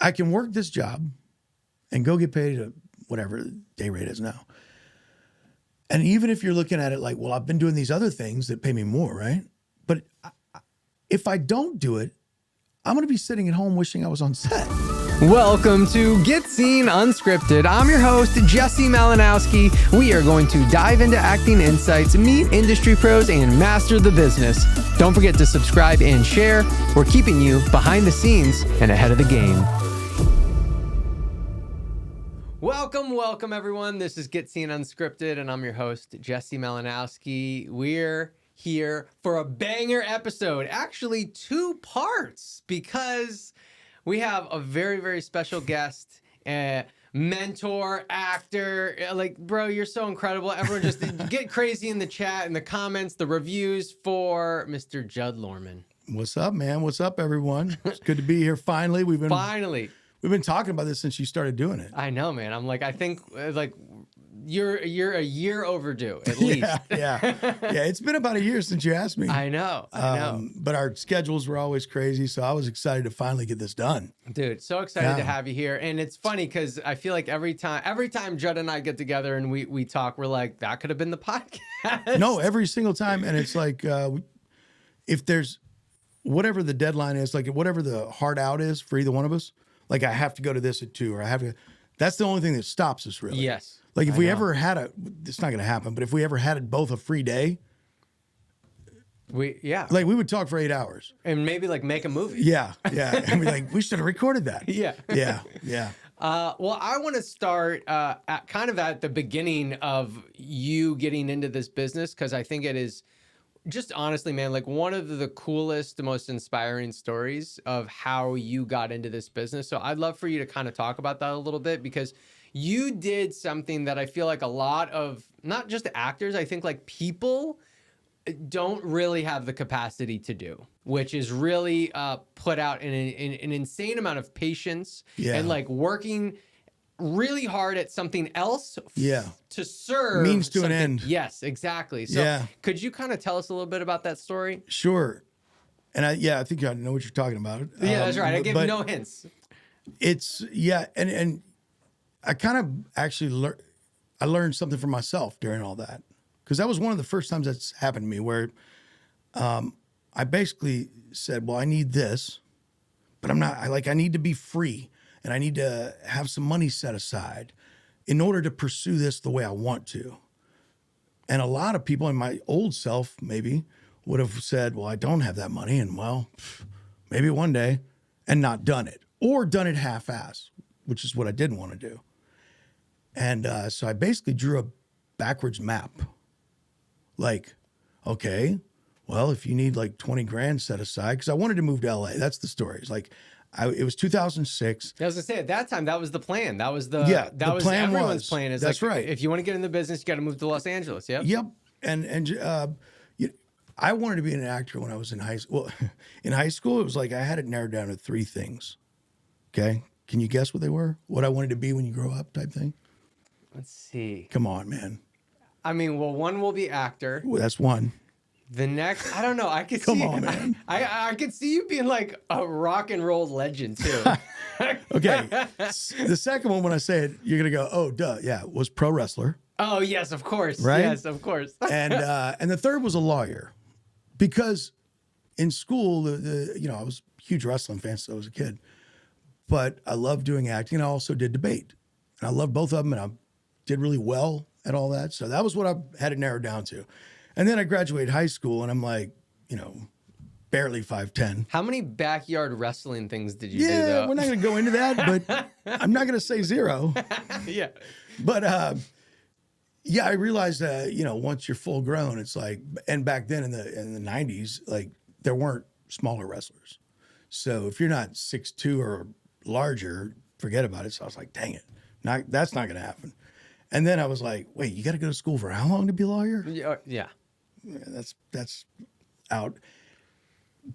I can work this job and go get paid a whatever the day rate is now. And even if you're looking at it like, well, I've been doing these other things that pay me more, right? But if I don't do it, I'm going to be sitting at home wishing I was on set. Welcome to Gift Scene Unscripted. I'm your host, Jesse Malinowski. We are going to dive into acting insights, meet industry pros, and master the business. Don't forget to subscribe and share. We're keeping you behind the scenes and ahead of the game. Welcome, everyone. This is Gift Scene Unscripted, and I'm your host, Jesse Malinowski. We're here for a banger episode, actually 2 parts, because we have a very, very special guest, mentor, actor. Like, bro, you're so incredible. Everyone just get crazy in the chat, in the comments, the reviews for Mr. Judd Lormand. What's up, man? What's up, everyone? It's good to be here finally. We've been talking about this since you started doing it. I know, man. I'm like, I think like you're a year overdue at least. Yeah. It's been about a year since you asked me. I know. But our schedules were always crazy, so I was excited to finally get this done. Dude, so excited to have you here. And it's funny because I feel like every time Judd and I get together and we talk, we're like, that could have been the podcast. No, every single time. And it's like, if there's whatever the deadline is, like whatever the hard out is for either one of us, like I have to go to this at 2 or I have to, that's the only thing that stops us really. Yes. Like if we ever had it's not going to happen, but if we ever had it both a free day, like we would talk for 8 hours and maybe like make a movie. Yeah. And be like, we should have recorded that. Yeah. Well, I want to start at the beginning of you getting into this business, because I think it is just honestly, man, like one of the coolest, the most inspiring stories of how you got into this business. So I'd love for you to kind of talk about that a little bit, because you did something that I feel like a lot of, not just actors, I think like people don't really have the capacity to do, which is really put out an insane amount of patience and like working really hard at something else to serve means to an end. Yes, exactly. So could you kind of tell us a little bit about that story? Sure. And I think I know what you're talking about. Yeah, that's right. I gave no hints. It's and I kind of actually learned something for myself during all that, because that was one of the first times that's happened to me where I basically said, well, I need this, but I need to be free. And I need to have some money set aside in order to pursue this the way I want to. And a lot of people in my old self maybe would have said, well, I don't have that money. And well, maybe one day, and not done it, or done it half-ass, which is what I didn't want to do. And so I basically drew a backwards map. Like, okay, well, if you need like 20 grand set aside, because I wanted to move to LA. That's the story. It's like, it was 2006. I was gonna say at that time that was the plan. That was everyone's plan. Is that's like, right. If you want to get in the business, you got to move to Los Angeles. Yep. And I wanted to be an actor when I was in high school. Well, in high school, it was like I had it narrowed down to 3 things. Okay, can you guess what they were? What I wanted to be when you grow up, type thing. Let's see. Come on, man. I mean, well, one will be actor. Well, that's one. The next, I don't know. I could Come on, man. I could see you being like a rock and roll legend too. Okay. The second one, when I say it, you're gonna go, oh, duh, yeah, was pro wrestler. Oh yes, of course. Right? Yes, of course. And the third was a lawyer, because in school, I was a huge wrestling fan since I was a kid, but I loved doing acting. I also did debate, and I loved both of them, and I did really well at all that. So that was what I had it narrowed down to. And then I graduated high school, and I'm like, barely 5'10". How many backyard wrestling things did you do, though? Yeah, we're not going to go into that, but I'm not going to say 0. Yeah. But, I realized that, once you're full grown, it's like, and back then in the 90s, like, there weren't smaller wrestlers. So if you're not 6'2" or larger, forget about it. So I was like, dang it, that's not going to happen. And then I was like, wait, you got to go to school for how long to be a lawyer? Yeah. That's out.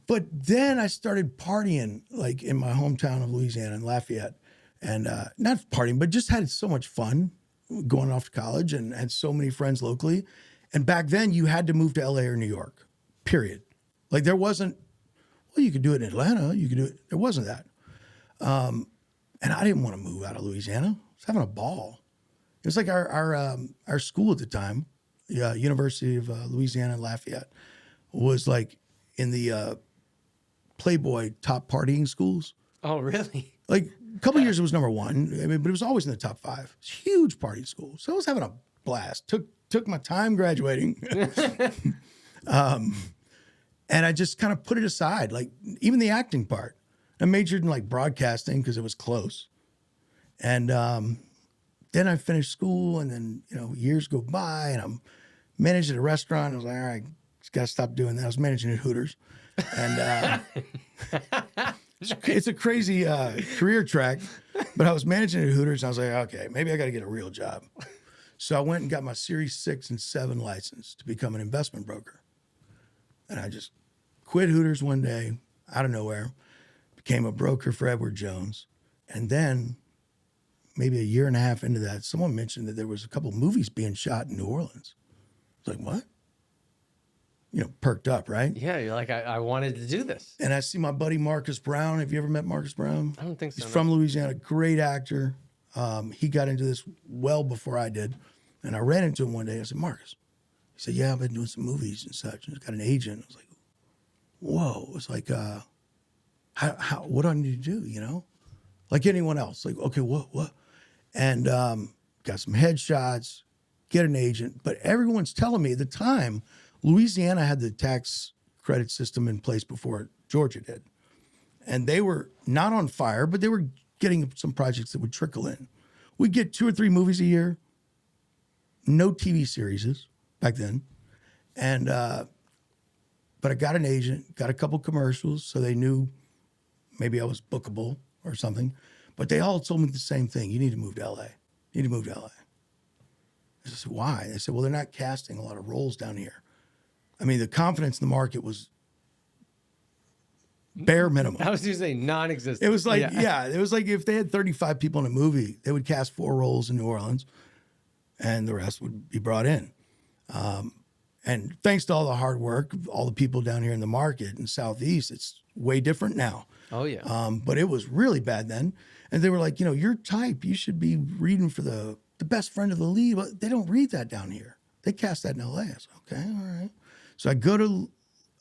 But then I started partying like in my hometown of Louisiana in Lafayette, and not partying, but just had so much fun going off to college and had so many friends locally. And back then you had to move to LA or New York, period. Like there wasn't, well, you could do it in Atlanta, you could do it. There wasn't that. And I didn't want to move out of Louisiana. I was having a ball. It was like our school at the time, University of Louisiana Lafayette, was like in the Playboy top partying schools. Oh, really? Like a couple of years it was number one. I mean, but it was always in the top 5. It's a huge party school. So I was having a blast. Took my time graduating. And I just kind of put it aside, like even the acting part. I majored in like broadcasting because it was close. And then I finished school, and then, years go by, and I'm managing a restaurant. I was like, all right, just got to stop doing that. I was managing at Hooters. And it's a crazy career track, but I was managing at Hooters. And I was like, okay, maybe I got to get a real job. So I went and got my Series 6 and 7 license to become an investment broker. And I just quit Hooters one day out of nowhere, became a broker for Edward Jones. And then maybe a year and a half into that, someone mentioned that there was a couple movies being shot in New Orleans. I was like, what? Perked up, right? Yeah, you're like, I wanted to do this. And I see my buddy Marcus Brown. Have you ever met Marcus Brown? I don't think so. He's from Louisiana, great actor. He got into this well before I did. And I ran into him one day. I said, Marcus. He said, yeah, I've been doing some movies and such. And he's got an agent. I was like, whoa. It's like, what do I need to do, Like anyone else. Like, okay, what? And got some headshots, get an agent. But everyone's telling me at the time, Louisiana had the tax credit system in place before Georgia did. And they were not on fire, but they were getting some projects that would trickle in. We'd get 2 or 3 movies a year, no TV series back then. And, but I got an agent, got a couple commercials, so they knew maybe I was bookable or something. But they all told me the same thing. You need to move to LA. You need to move to LA. I said, why? They said, well, they're not casting a lot of roles down here. I mean, the confidence in the market was bare minimum. I was going to say non-existent. It was like, it was like if they had 35 people in a movie, they would cast 4 roles in New Orleans and the rest would be brought in. And thanks to all the hard work, all the people down here in the market in Southeast, it's way different now. Oh, yeah. But it was really bad then. And they were like, your type, you should be reading for the best friend of the lead. But they don't read that down here. They cast that in LA. I said, okay, all right. So I go to,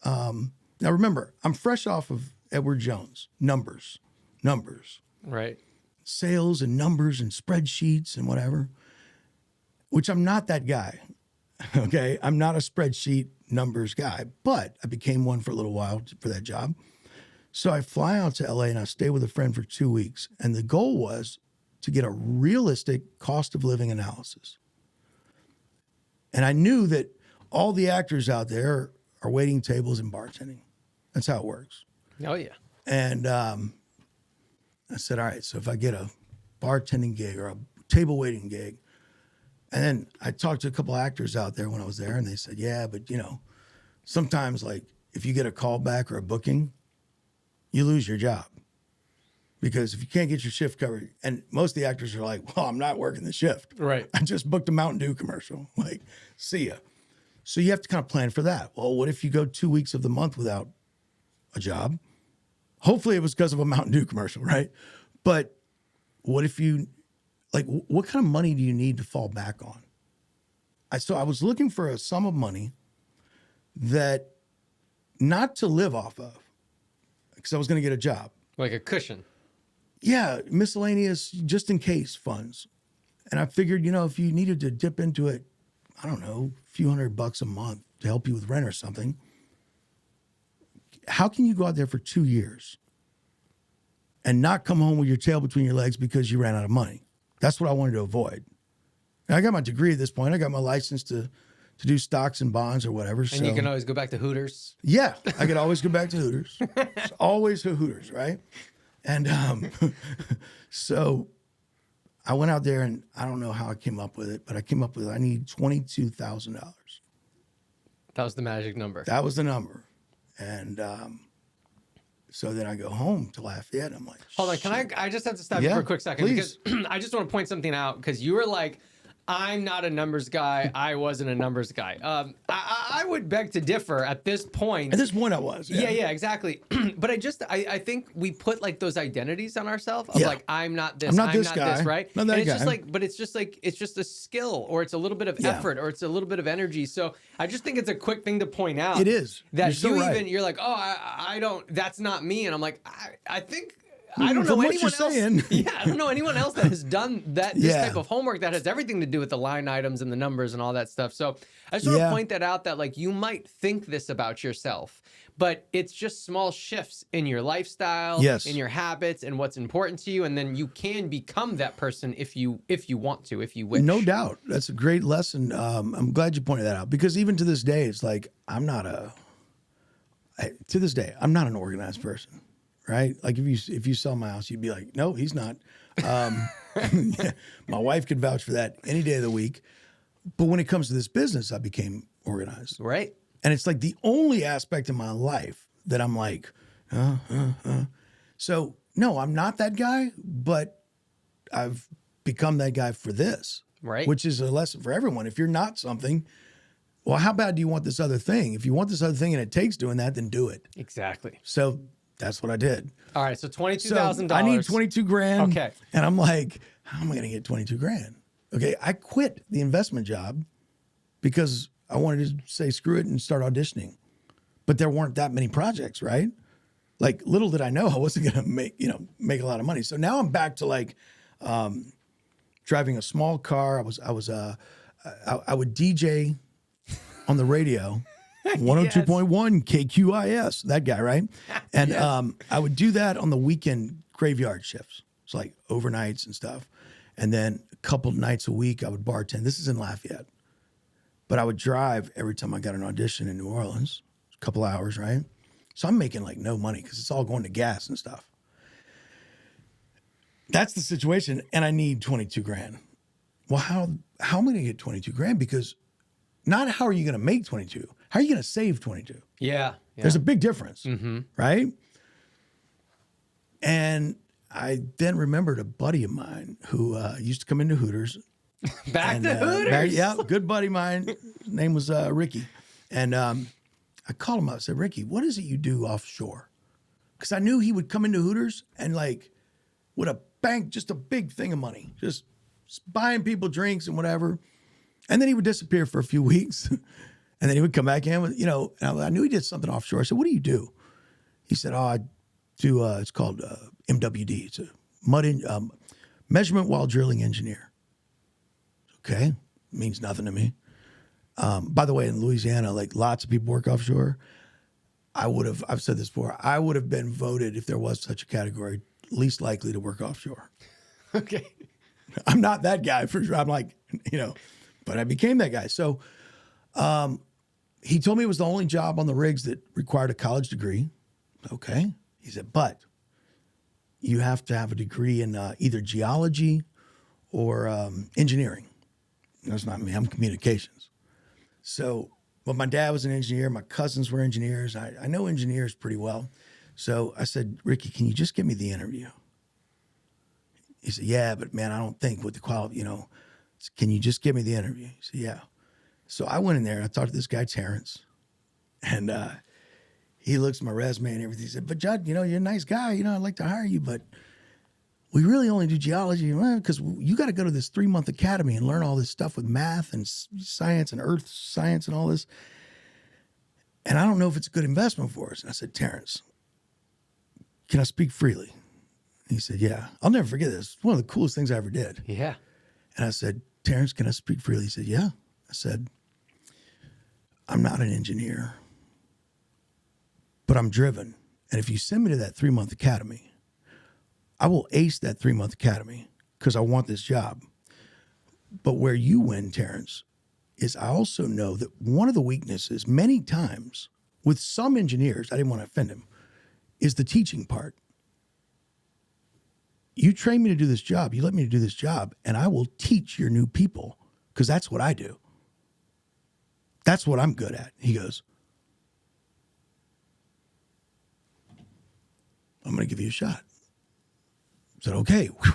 now remember, I'm fresh off of Edward Jones, numbers, Right. sales and numbers and spreadsheets and whatever, which I'm not that guy. Okay. I'm not a spreadsheet numbers guy, but I became one for a little while for that job. So I fly out to LA and I stay with a friend for 2 weeks. And the goal was to get a realistic cost of living analysis. And I knew that all the actors out there are waiting tables and bartending. That's how it works. Oh, yeah. And I said, all right, so if I get a bartending gig or a table waiting gig, and then I talked to a couple actors out there when I was there, and they said, yeah, but sometimes like if you get a call back or a booking, you lose your job. Because if you can't get your shift covered, and most of the actors are like, well, I'm not working the shift. Right. I just booked a Mountain Dew commercial. Like, see ya. So you have to kind of plan for that. Well, what if you go 2 weeks of the month without a job? Hopefully it was because of a Mountain Dew commercial, right? But what if you, like, what kind of money do you need to fall back on? So I was looking for a sum of money that not to live off of, because I was going to get a job. Like a cushion. Yeah, miscellaneous, just in case funds. And I figured, if you needed to dip into it, I don't know, a few $100 a month to help you with rent or something. How can you go out there for 2 years and not come home with your tail between your legs because you ran out of money? That's what I wanted to avoid. And I got my degree at this point. I got my license to do stocks and bonds or whatever. And you can always go back to Hooters. Yeah, I could always go back to Hooters. It's always Hooters, right? And so I went out there, and I don't know how I came up with it, but I came up with I need $22,000. That was the magic number. That was the number. And so then I go home to Lafayette. I'm like, hold on, can I just have to stop you for a quick second? Please. Because I just want to point something out, because you were like, I'm not a numbers guy. I wasn't a numbers guy. I would beg to differ at this point. At this point, I was. Yeah, exactly. But I think we put like those identities on ourselves of like, I'm not this, I'm not this right? Not that and it's guy. just like, but it's just a skill, or it's a little bit of effort, or it's a little bit of energy. So I just think it's a quick thing to point out. It is. That you're like, oh, I don't, that's not me. And I'm like, I think, I don't know anyone else. Yeah, I don't know anyone else that has done this type of homework that has everything to do with the line items and the numbers and all that stuff. So I just want to point that out, that like you might think this about yourself, but it's just small shifts in your lifestyle, in your habits, and what's important to you, and then you can become that person if you want to, if you wish. No doubt, that's a great lesson. I'm glad you pointed that out, because even to this day, it's like to this day, I'm not an organized person. Right? Like if you saw my house, you'd be like, no, he's not. My wife could vouch for that any day of the week. But when it comes to this business, I became organized. Right. And it's like the only aspect of my life that I'm like, So no, I'm not that guy, but I've become that guy for this. Right. Which is a lesson for everyone. If you're not something, well, how bad do you want this other thing? If you want this other thing and it takes doing that, then do it. Exactly. So that's what I did. All right, so $22,000. So I need 22 grand. Okay. And I'm like, how am I going to get 22 grand? Okay, I quit the investment job because I wanted to say screw it and start auditioning. But there weren't that many projects, right? Like, little did I know I wasn't going to make a lot of money. So now I'm back to like driving a small car. I would DJ on the radio. 102.1 KQIS, that guy, right? And I would do that on the weekend graveyard shifts. It's like overnights and stuff. And then a couple nights a week, I would bartend. This is in Lafayette. But I would drive every time I got an audition in New Orleans, a couple hours, right? So I'm making like no money because it's all going to gas and stuff. That's the situation. And I need 22 grand. Well, how am I going to get 22 grand? Because not how are you going to make 22? How are you going to save 22? Yeah. There's a big difference, right? And I then remembered a buddy of mine who used to come into Hooters. Back to Hooters? Yeah, good buddy of mine. His name was Ricky. And I called him up. I said, Ricky, what is it you do offshore? Because I knew he would come into Hooters and like with a bank, just a big thing of money, just buying people drinks and whatever. And then he would disappear for a few weeks. And then he would come back in with, and I knew he did something offshore. I said, what do you do? He said, I do, it's called MWD. It's a measurement while drilling engineer. Okay. Means nothing to me. By the way, in Louisiana, like lots of people work offshore. I've said this before, I would have been voted, if there was such a category, least likely to work offshore. Okay. I'm not that guy for sure. I'm like, but I became that guy. So, he told me it was the only job on the rigs that required a college degree. Okay. He said, but you have to have a degree in either geology or engineering. That's not me. I'm communications. So, but my dad was an engineer. My cousins were engineers. I know engineers pretty well. So I said, Ricky, can you just give me the interview? He said, yeah, but man, I don't think with the quality, can you just give me the interview? He said, yeah. So I went in there and I talked to this guy, Terrence, and he looks at my resume and everything. He said, but Judd, you're a nice guy. I'd like to hire you, but we really only do geology because you got to go to this 3-month academy and learn all this stuff with math and science and earth science and all this. And I don't know if it's a good investment for us. And I said, Terrence, can I speak freely? And he said, yeah. I'll never forget this. It's one of the coolest things I ever did. Yeah. And I said, Terrence, can I speak freely? He said, yeah. I said, I'm not an engineer, but I'm driven. And if you send me to that 3-month academy, I will ace that 3-month academy because I want this job. But where you win, Terrence, is I also know that one of the weaknesses many times with some engineers, I didn't want to offend him, is the teaching part. You train me to do this job, you let me do this job, and I will teach your new people because that's what I do. That's what I'm good at. He goes, I'm going to give you a shot. I said, okay. Whew.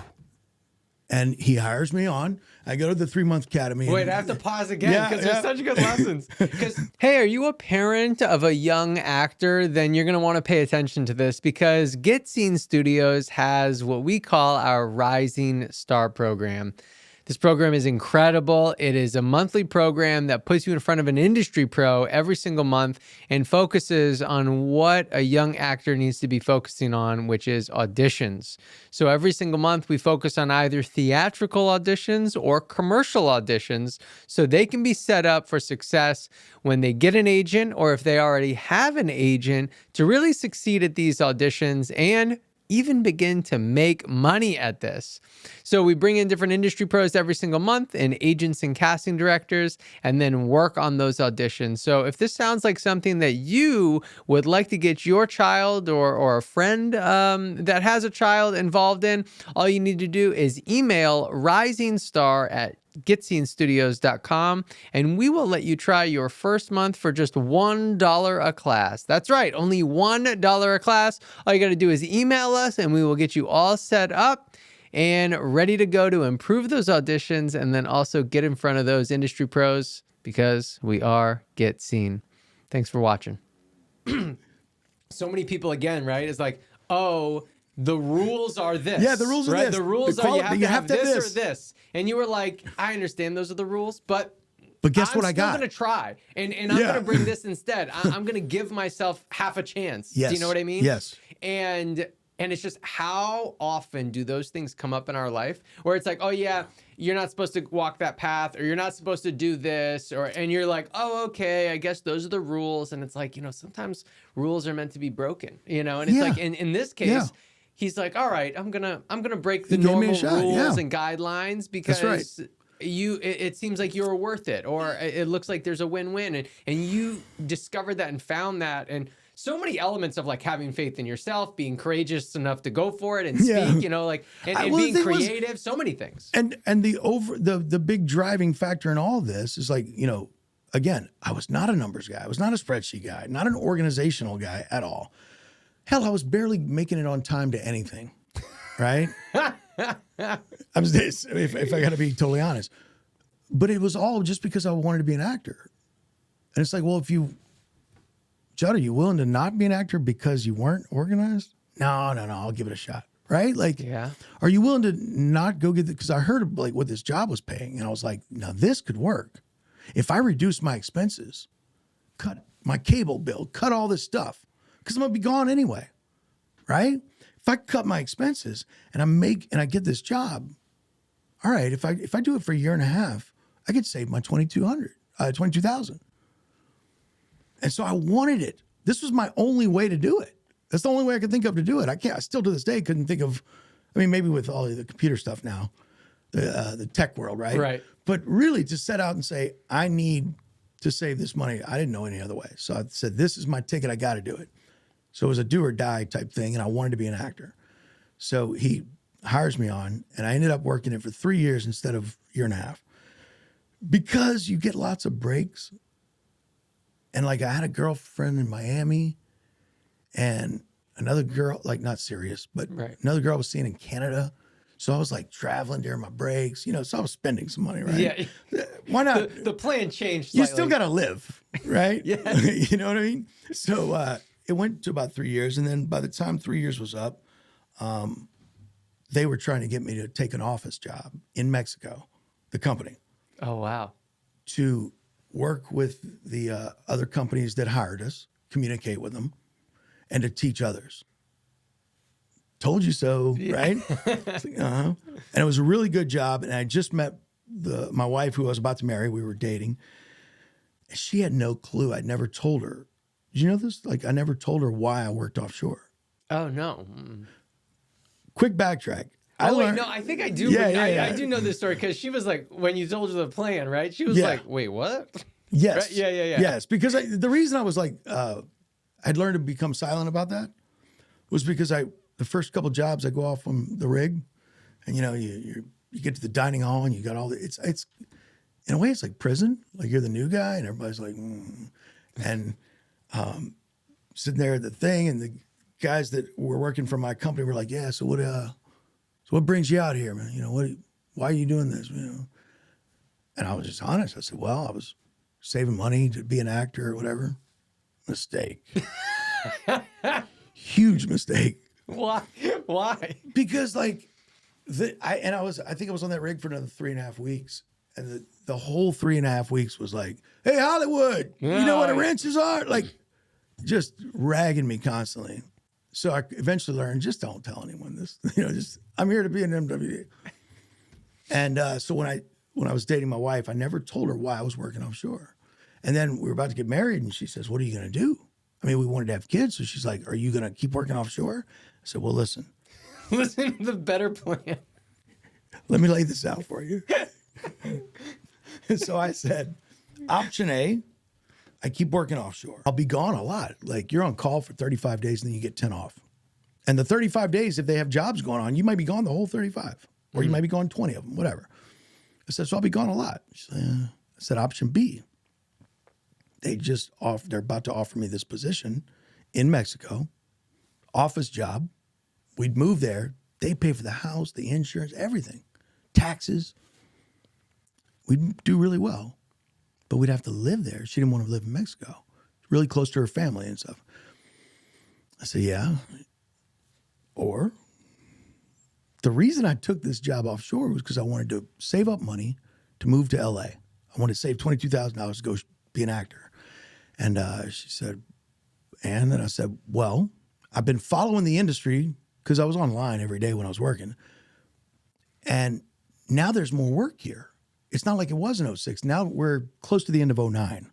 And he hires me on. I go to the 3-month academy. Wait, I have to pause again because there's such good lessons. Because, hey, are you a parent of a young actor? Then you're going to want to pay attention to this, because Gift Scene Studios has what we call our Rising Star program. This program is incredible. It is a monthly program that puts you in front of an industry pro every single month and focuses on what a young actor needs to be focusing on, which is auditions. So every single month we focus on either theatrical auditions or commercial auditions so they can be set up for success when they get an agent, or if they already have an agent, to really succeed at these auditions and even begin to make money at this. So we bring in different industry pros every single month, and agents and casting directors, and then work on those auditions. So if this sounds like something that you would like to get your child or a friend that has a child involved in, all you need to do is email risingstar@giftscenestudios.com, and we will let you try your first month for just $1 a class. That's right, only $1 a class. All you got to do is email us, and we will get you all set up and ready to go to improve those auditions, and then also get in front of those industry pros, because we are Gift Scene. Thanks for watching. So many people, again, right, is like, oh, the rules are this. Yeah, the rules are right? this. The rules are you have to have this this or this. And you were like, I understand those are the rules, but guess what I got? I'm going to try. And I'm going to bring this instead. I'm going to give myself half a chance. Yes. Do you know what I mean? Yes. And it's just, how often do those things come up in our life where it's like, oh yeah, you're not supposed to walk that path, or you're not supposed to do this, and you're like, oh, okay, I guess those are the rules. And it's like, sometimes rules are meant to be broken, and it's like, in this case, he's like, all right, I'm gonna break the normal rules and guidelines, because it seems like you're worth it, or it looks like there's a win-win, and you discovered that and found that. And so many elements of like having faith in yourself, being courageous enough to go for it and speak, and being creative, so many things. And the big driving factor in all this is like, again, I was not a numbers guy. I was not a spreadsheet guy, not an organizational guy at all. Hell, I was barely making it on time to anything, right? If I got to be totally honest. But it was all just because I wanted to be an actor. And it's like, well, Judd, are you willing to not be an actor because you weren't organized? No, I'll give it a shot. Right? Like, are you willing to not go get because I heard like what this job was paying, and I was like, now this could work. If I reduce my expenses, cut my cable bill, cut all this stuff, because I'm gonna be gone anyway. Right? If I cut my expenses and I get this job, all right, if I do it for a year and a half, I could save my $22,000. And so I wanted it. This was my only way to do it. That's the only way I could think of to do it. I still to this day couldn't think of, maybe with all of the computer stuff now, the tech world, right? Right. But really to set out and say, I need to save this money, I didn't know any other way. So I said, this is my ticket, I got to do it. So it was a do or die type thing, and I wanted to be an actor. So he hires me on, and I ended up working it for 3 years instead of a year and a half. Because you get lots of breaks. And like I had a girlfriend in Miami, and another girl, like not serious, but another girl I was seeing in Canada. So I was like traveling during my breaks, so I was spending some money, right? Yeah. Why not? The plan changed slightly. You still got to live, right? Yeah. You know what I mean? So it went to about 3 years. And then by the time 3 years was up, they were trying to get me to take an office job in Mexico, the company. Oh, wow. To work with the other companies that hired us, communicate with them, and to teach others. Told you so, right? Like, and it was a really good job. And I just met my wife, who I was about to marry. We were dating. And she had no clue. I'd never told her. Did you know this? Like, I never told her why I worked offshore. Oh, no. Quick backtrack. I think I do. I do know this story, because she was like, when you told her the plan, right? She was like, wait, what? Yes. Right? Yeah. Yes, because the reason I was like, I'd learned to become silent about that was because the first couple jobs I go off on the rig, and you get to the dining hall and you got all the it's in a way it's like prison, like you're the new guy and everybody's like, and sitting there at the thing, and the guys that were working for my company were like, yeah, so what brings you out here, man? Why are you doing this? You know? And I was just honest. I said, well, I was saving money to be an actor or whatever. Mistake. Huge mistake. Why? Why? Because like I think I was on that rig for another 3.5 weeks. And the whole 3.5 weeks was like, hey, Hollywood, you know what the wrenches are? Like just ragging me constantly. So I eventually learned, just don't tell anyone this. You know, just I'm here to be an MWD. And so when I was dating my wife, I never told her why I was working offshore. And then we were about to get married, and she says, what are you going to do? I mean, we wanted to have kids. So she's like, are you going to keep working offshore? I said, well, listen. Listen to the better plan. Let me lay this out for you. So I said, option A, I keep working offshore. I'll be gone a lot. Like you're on call for 35 days and then you get 10 off. And the 35 days, if they have jobs going on, you might be gone the whole 35 or you might be gone 20 of them, whatever. I said, so I'll be gone a lot. She said, I said, option B, they're about to offer me this position in Mexico, office job. We'd move there. They pay for the house, the insurance, everything, taxes. We'd do really well, but we'd have to live there. She didn't want to live in Mexico, really close to her family and stuff. I said, yeah. Or the reason I took this job offshore was because I wanted to save up money to move to LA. I wanted to save $22,000 to go be an actor. And she said, and then I said, well, I've been following the industry because I was online every day when I was working. And now there's more work here. It's not like it was in 06. Now we're close to the end of 09.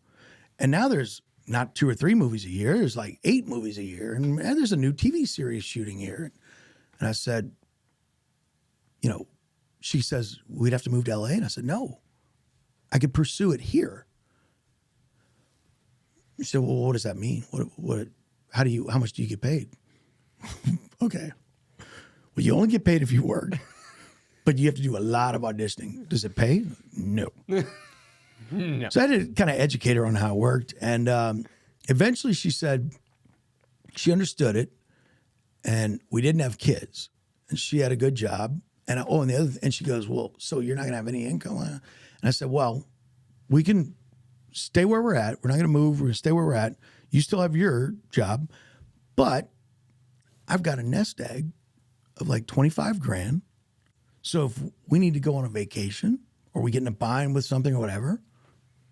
And now there's not 2 or 3 movies a year. There's like 8 movies a year. And there's a new TV series shooting here. And I said, you know, she says, we'd have to move to LA. And I said, no, I could pursue it here. She said, well, what does that mean? How much do you get paid? Okay. Well, you only get paid if you work. But you have to do a lot of auditioning. Does it pay? No. No. So I had to kind of educate her on how it worked. And eventually she said she understood it and we didn't have kids. And she had a good job. And she goes, well, so you're not going to have any income? And I said, well, we can stay where we're at. We're not going to move. We're going to stay where we're at. You still have your job. But I've got a nest egg of like 25 grand. So if we need to go on a vacation or we get in a bind with something or whatever,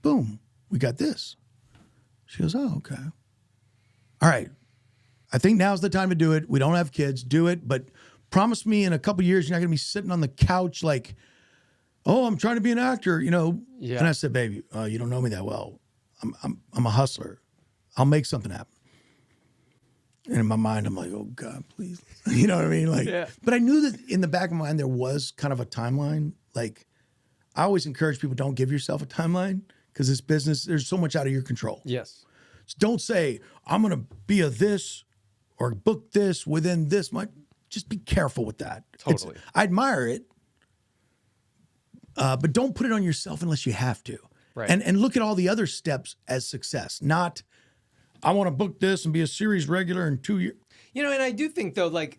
boom, we got this. She goes, oh, okay. All right. I think now's the time to do it. We don't have kids. Do it. But promise me in a couple of years, you're not going to be sitting on the couch like, oh, I'm trying to be an actor, you know? Yeah. And I said, baby, you don't know me that well. I'm a hustler. I'll make something happen. And in my mind, I'm like, oh God, please. You know what I mean? Like, yeah. But I knew that in the back of my mind, there was kind of a timeline. Like I always encourage people, don't give yourself a timeline because this business, there's so much out of your control. Yes. So don't say, I'm going to be a this or book this within this much. Just be careful with that. Totally. I admire it, but don't put it on yourself unless you have to. Right. And look at all the other steps as success, not I want to book this and be a series regular in 2 years. You know, and I do think though, like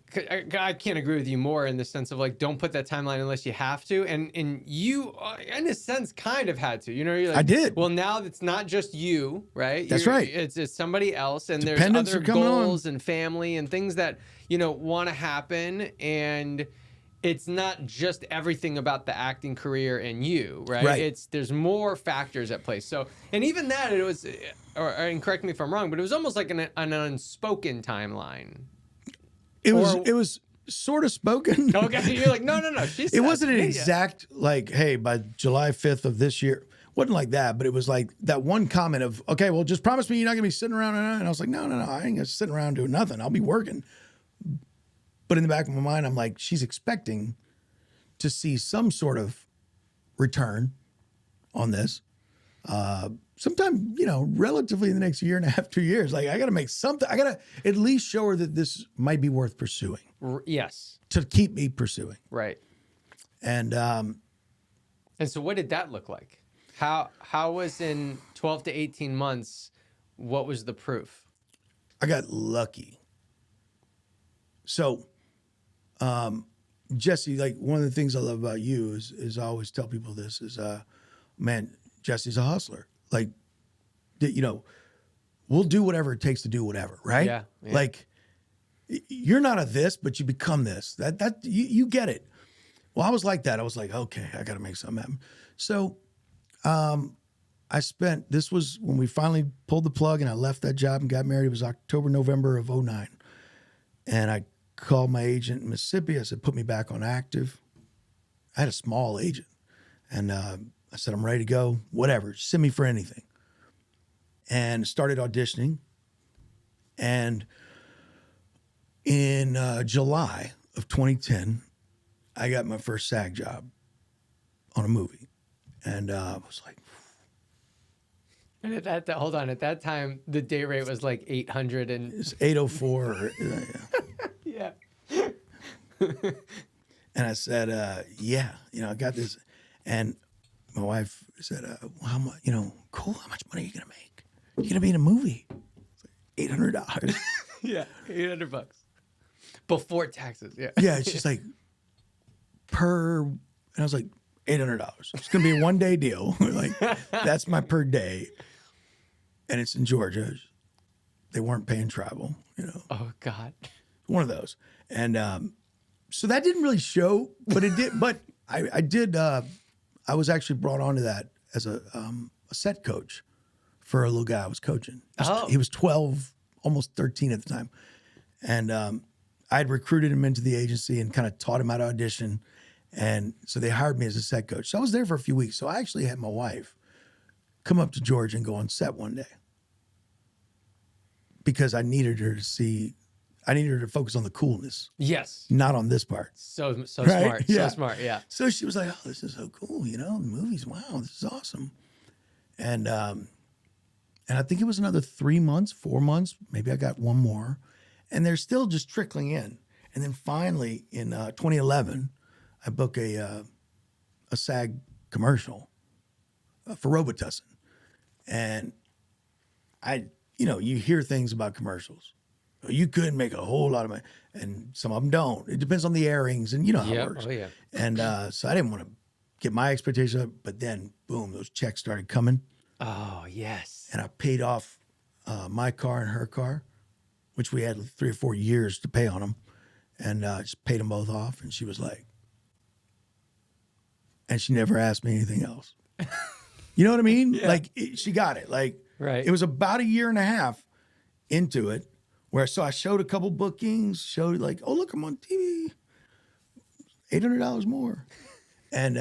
I can't agree with you more in the sense of like, don't put that timeline unless you have to. And you, in a sense, kind of had to. You know, you're like, I did. Well, now it's not just you, right? That's right. It's somebody else, and Dependents there's other are coming goals on. and family and things that want to happen, and it's not just everything about the acting career and you, right? Right. There's more factors at play. So, and even that, it was, and correct me if I'm wrong, but it was almost like an unspoken timeline. It was sort of spoken. Okay, you're like, no. It wasn't an exact like, hey, by July 5th of this year. Wasn't like that, but it was like that one comment of, okay, well, just promise me you're not gonna be sitting around. And I was like, no, I ain't gonna sit around doing nothing. I'll be working. But in the back of my mind, I'm like, she's expecting to see some sort of return on this. Sometime, relatively in the next year and a half, 2 years. Like, I got to make something. I got to at least show her that this might be worth pursuing. Yes. To keep me pursuing. Right. And so what did that look like? How was in 12 to 18 months, what was the proof? I got lucky. So Jesse, like one of the things I love about you is I always tell people this is, man, Jesse's a hustler. Like, you know, we'll do whatever it takes to do whatever, right? Yeah. Like, you're not a this, but you become this. That you get it. Well, I was like that. I was like, okay, I got to make something happen. So, this was when we finally pulled the plug and I left that job and got married. It was October, November of 2009. And I called my agent in Mississippi. I said, put me back on active. I had a small agent. And I said, I'm ready to go. Whatever. Send me for anything. And started auditioning. And in July of 2010, I got my first SAG job on a movie. And I was like, And at that hold on, at that time the day rate was like 800 and it's 804. yeah. And I said, yeah, you know, I got this. And my wife said, well, how much, you know, cool. How much money are you going to make? You're going to be in a movie. It's like $800. Yeah. $800 before taxes. Yeah. Yeah. She's like, and I was like, $800. It's going to be a 1-day deal. Like, that's my per day. And it's in Georgia. They weren't paying travel, you know. Oh God. One of those. And so that didn't really show, but it did. But I did. I was actually brought onto that as a set coach for a little guy I was coaching. He was 12, almost 13 at the time. And I had recruited him into the agency and kind of taught him how to audition. And so they hired me as a set coach. So I was there for a few weeks. So I actually had my wife come up to Georgia and go on set one day because I needed her to focus on the coolness. Yes. Not on this part. So right? smart. Yeah. So smart. Yeah. So she was like, oh, this is so cool. You know, the movies. Wow, this is awesome. And I think it was another 3 months, 4 months. Maybe I got one more. And they're still just trickling in. And then finally in 2011, I book a SAG commercial for Robitussin. And you hear things about commercials. You could make a whole lot of money, and some of them don't. It depends on the airings, and you know how it works. Oh, yeah. And so I didn't want to get my expectations up, but then, boom, those checks started coming. Oh, yes. And I paid off my car and her car, which we had 3 or 4 years to pay on them, and just paid them both off. And she was like, and she never asked me anything else. You know what I mean? Yeah. Like, she got it. Like, right. It was about a year and a half into it where, so I showed a couple bookings, showed like, oh, look, I'm on TV, $800 more. And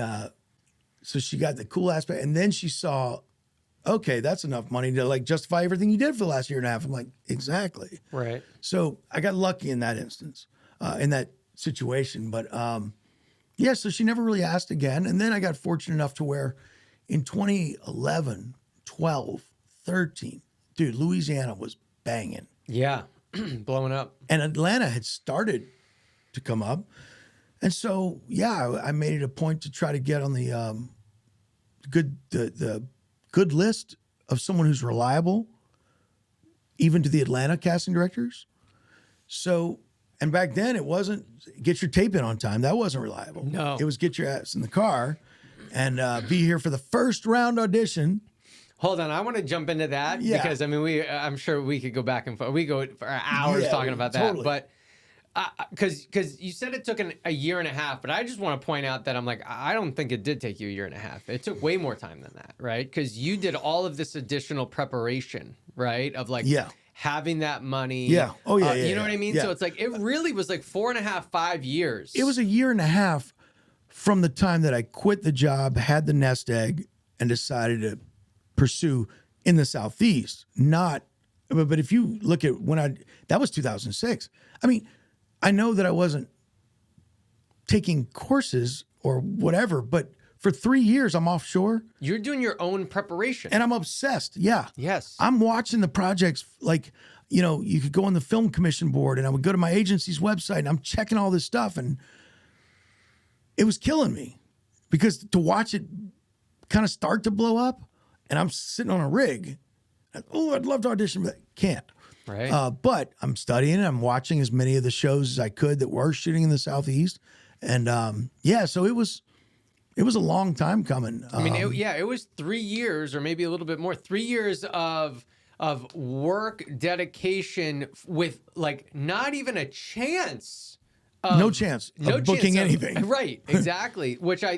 so she got the cool aspect. And then she saw, okay, that's enough money to like justify everything you did for the last year and a half. I'm like, exactly. Right. So I got lucky in that instance, in that situation. But yeah, so she never really asked again. And then I got fortunate enough to where in 2011, 12, 13, dude, Louisiana was banging. Yeah. Blowing up. And Atlanta had started to come up. And so, yeah, I made it a point to try to get on the good list of someone who's reliable, even to the Atlanta casting directors. So, and back then it wasn't get your tape in on time. That wasn't reliable. No. It was get your ass in the car and be here for the first round audition. Hold on, I want to jump into that because I mean, I'm sure we could go back and forth. We go for hours talking about that, totally. But because you said it took a year and a half, but I just want to point out that I'm like, I don't think it did take you a year and a half. It took way more time than that, right? Because you did all of this additional preparation, right? Of like having that money. Yeah. Oh yeah. You know what I mean? Yeah. So it's like it really was like 4.5, 5 years. It was a year and a half from the time that I quit the job, had the nest egg, and decided to pursue in the Southeast. But if you look at that was 2006. I mean, I know that I wasn't taking courses or whatever, but for 3 years I'm offshore. You're doing your own preparation. And I'm obsessed. Yeah. Yes. I'm watching the projects like, you know, you could go on the film commission board and I would go to my agency's website and I'm checking all this stuff and it was killing me because to watch it kind of start to blow up and I'm sitting on a rig. Oh, I'd love to audition, but can't. Right. But I'm studying it. I'm watching as many of the shows as I could that were shooting in the Southeast. And so it was a long time coming. I mean, it was 3 years or maybe a little bit more. 3 years of work, dedication with like not even a chance. No chance of booking anything. Right, exactly. Which I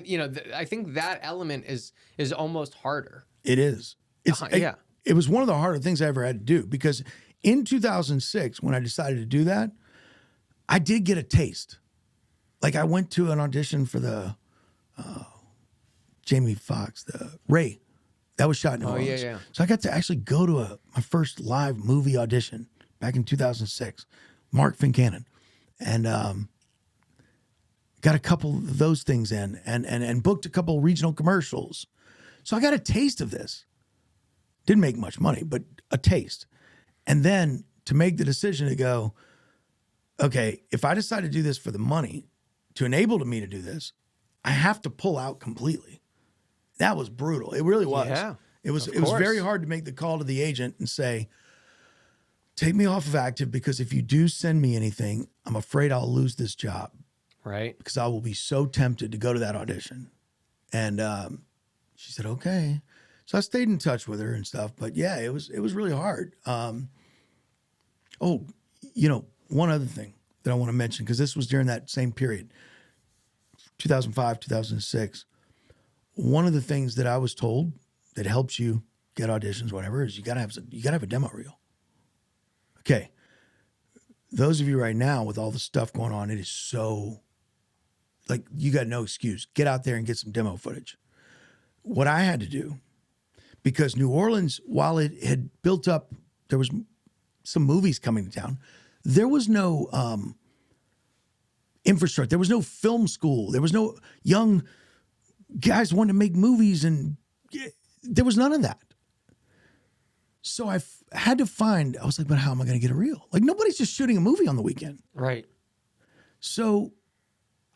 think that element is almost harder. It is. It was one of the harder things I ever had to do, because in 2006, when I decided to do that, I did get a taste. Like, I went to an audition for the Jamie Foxx, the Ray. That was shot in New Orleans. Yeah. So I got to actually go to my first live movie audition back in 2006, Mark Fincannon. And got a couple of those things in and booked a couple regional commercials. So I got a taste of this. Didn't make much money, but a taste. And then to make the decision to go, okay, if I decide to do this for the money, to enable me to do this, I have to pull out completely. That was brutal. It really was. Yeah, it was very hard to make the call to the agent and say, take me off of active, because if you do send me anything, I'm afraid I'll lose this job. Right. Because I will be so tempted to go to that audition. And she said, okay. So I stayed in touch with her and stuff. But yeah, it was really hard. One other thing that I want to mention, because this was during that same period, 2005, 2006. One of the things that I was told that helps you get auditions, whatever, is you gotta have a demo reel. Okay. Those of you right now with all the stuff going on, it is so, like, you got no excuse. Get out there and get some demo footage. What I had to do, because New Orleans, while it had built up, there was some movies coming to town. There was no infrastructure. There was no film school. There was no young guys wanting to make movies, and there was none of that. So I had to find, I was like, but how am I going to get a reel? Like, nobody's just shooting a movie on the weekend. Right. So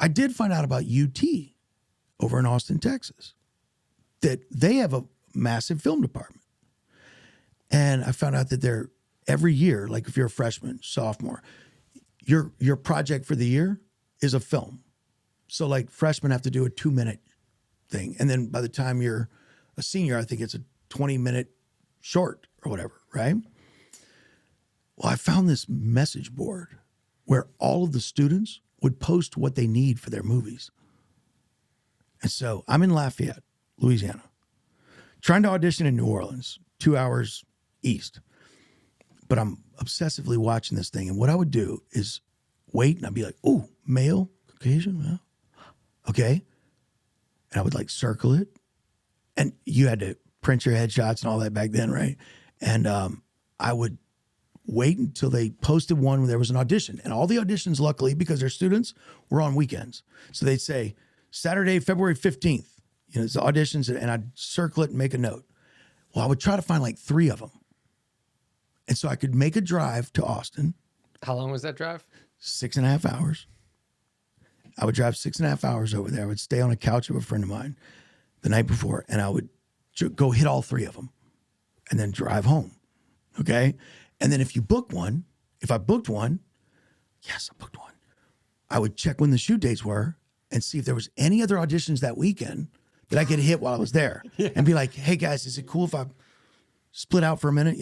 I did find out about UT over in Austin, Texas, that they have a massive film department. And I found out that they're every year, like if you're a freshman, sophomore, your project for the year is a film. So like freshmen have to do a 2-minute thing. And then by the time you're a senior, I think it's a 20-minute short or whatever, right? Well, I found this message board where all of the students would post what they need for their movies. And so I'm in Lafayette, Louisiana, trying to audition in New Orleans, 2 hours east. But I'm obsessively watching this thing. And what I would do is wait, and I'd be like, ooh, male, Caucasian, well, okay. And I would like circle it. And you had to print your headshots and all that back then, right? And I would wait until they posted one where there was an audition. And all the auditions, luckily, because they're students, were on weekends. So they'd say, Saturday, February 15th, it's the auditions, and I'd circle it and make a note. Well, I would try to find like 3 of them. And so I could make a drive to Austin. How long was that drive? 6.5 hours. I would drive 6.5 hours over there. I would stay on a couch of a friend of mine the night before, and I would go hit all 3 of them and then drive home. Okay? And then if I booked one, yes, I booked one. I would check when the shoot dates were and see if there was any other auditions that weekend that I could hit while I was there. Yeah. And be like, hey guys, is it cool if I split out for a minute,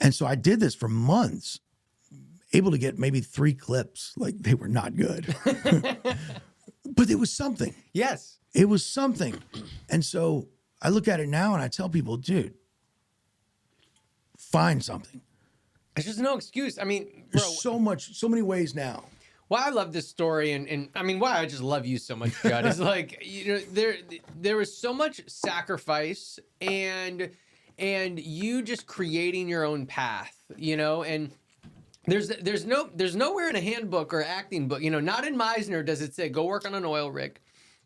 And so I did this for months, able to get maybe 3 clips. Like, they were not good. But it was something. Yes. It was something. And so I look at it now and I tell people, dude, find something. It's just no excuse. I mean, bro, there's so many ways now. Why I love this story, and I mean, why I just love you so much, Judd, is like, there was so much sacrifice and you just creating your own path, and there's nowhere in a handbook or acting book, not in Meisner does it say go work on an oil rig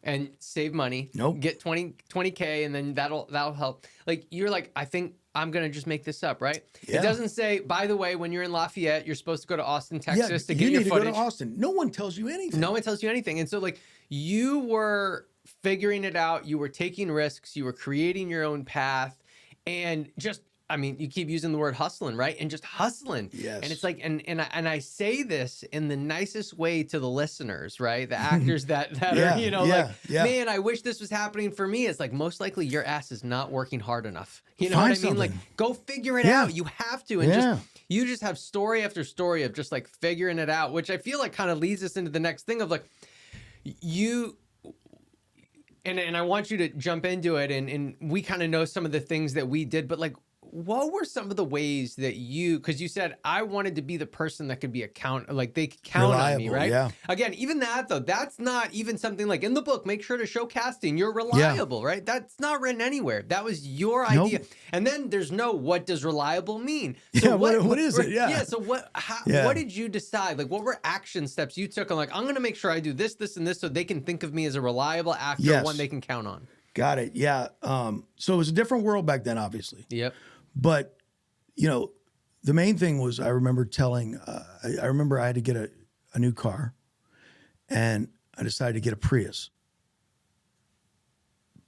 and save money. Nope. Get 20K and then that'll help. Like, you're like, I think I'm going to just make this up, right? Yeah. It doesn't say, by the way, when you're in Lafayette, you're supposed to go to Austin, Texas to get your footage. You need to go to Austin. No one tells you anything. No one tells you anything. And so, like, you were figuring it out. You were taking risks. You were creating your own path. And just, I mean, you keep using the word hustling, right? And just hustling. Yes. And it's like, and I say this in the nicest way to the listeners, right? The actors that Yeah, are, you know, yeah, like, yeah. man, I wish this was happening for me. It's like, most likely your ass is not working hard enough. You know Find what I mean? Like, something. go figure it Yeah. out. You have to. And Yeah. just, you just have story after story of just like figuring it out, which I feel like kind of leads us into the next thing of like, you, and I want you to jump into it, and we kind of know some of the things that we did, but like, what were some of the ways that you, because you said I wanted to be the person that could be like they could count on me, Reliable, right? yeah. Again, even that though, that's not even something like in the book, make sure to show casting, you're reliable, right? That's not written anywhere. That was your idea. Nope. And then there's no, what does reliable mean? Yeah, what is it? Yeah. Yeah. So what did you decide? Like, what were action steps you took? I'm like, I'm going to make sure I do this, this, and this so they can think of me as a reliable actor, Yes. one they can count on. Got it. Yeah. So it was a different world back then, obviously. Yep. But, you know, the main thing was I remember telling, I remember I had to get a new car, and I decided to get a Prius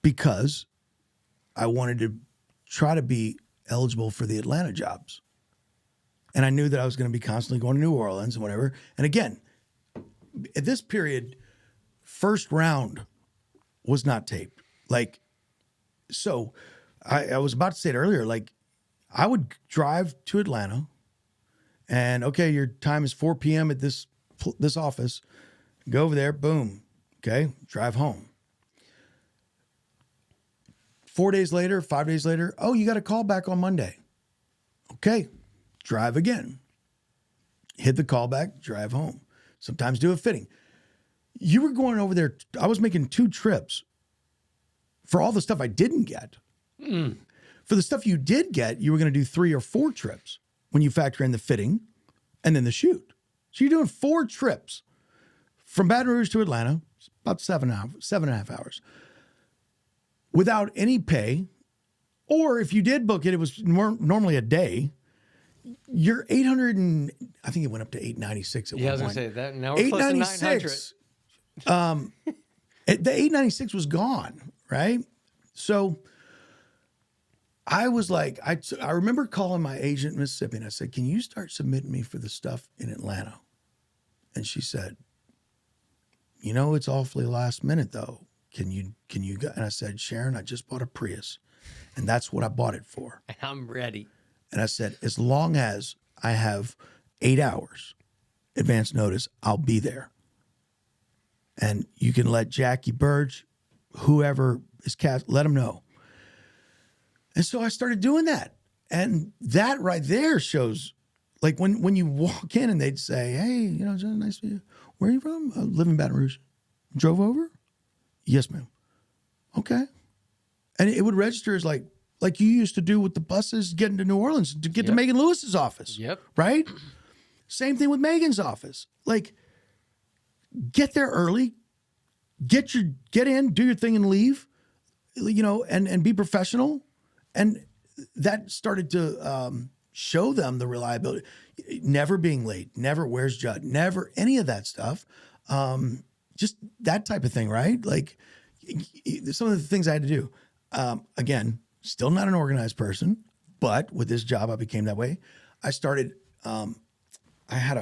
because I wanted to try to be eligible for the Atlanta jobs. And I knew that I was going to be constantly going to New Orleans and whatever. And again, at this period, first round was not taped. Like, so I was about to say it earlier, like, I would drive to Atlanta and, okay, your time is 4 p.m. at this office. Go over there, boom, okay, drive home. 4 days later, 5 days later, oh, you got a call back on Monday. Okay, drive again. Hit the callback, drive home. Sometimes do a fitting. You were going over there, I was making 2 trips for all the stuff I didn't get. For the stuff you did get, you were going to do 3 or 4 trips when you factor in the fitting and then the shoot. So you're doing 4 trips from Baton Rouge to Atlanta, about 7.5 hours, without any pay. Or if you did book it, it was normally a day. You're 800 and I think it went up to 896 at one point. Yeah, I was going to say that. Now we're close to 900. The 896 was gone, right? So I was like, I remember calling my agent in Mississippi and I said, can you start submitting me for the stuff in Atlanta? And she said, you know, it's awfully last minute though. Can you go? And I said, Sharon, I just bought a Prius and that's what I bought it for. And I'm ready. And I said, as long as I have 8 hours advance notice, I'll be there. And you can let Jackie Burge, whoever is cast, let them know. And so I started doing that. And that right there shows, like when you walk in and they'd say, hey, you know, John, nice to meet you. Where are you from? I live in Baton Rouge. Drove over? Yes, ma'am. Okay. And it would register as like you used to do with the buses getting to New Orleans to get to Megan Lewis's office. Yep. Right? Same thing with Megan's office. Like, get there early, get in, do your thing and leave, you know, and be professional. And that started to show them the reliability, never being late, never where's Judd, never any of that stuff. Just that type of thing, right? Like some of the things I had to do. Again, still not an organized person, but with this job, I became that way. I started, I had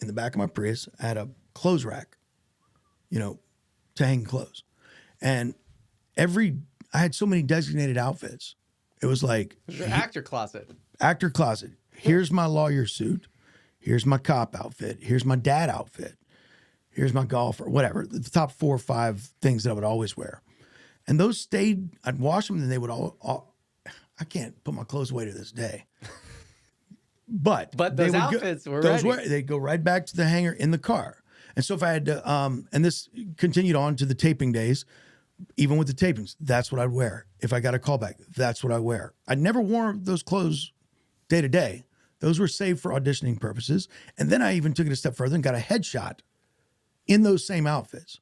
in the back of my Prius, I had a clothes rack, you know, to hang clothes. And I had so many designated outfits. It was like Your actor closet. Actor closet. Here's my lawyer suit. Here's my cop outfit. Here's my dad outfit. Here's my golfer, whatever. The top 4 or 5 things that I would always wear. And those stayed, I'd wash them and they would all I can't put my clothes away to this day. But those outfits were ready. They'd go right back to the hanger in the car. And so if I had to, and this continued on to the taping days, even with the tapings, that's what I'd wear. If I got a callback, that's what I wear. I never wore those clothes day to day. Those were saved for auditioning purposes. And then I even took it a step further and got a headshot in those same outfits.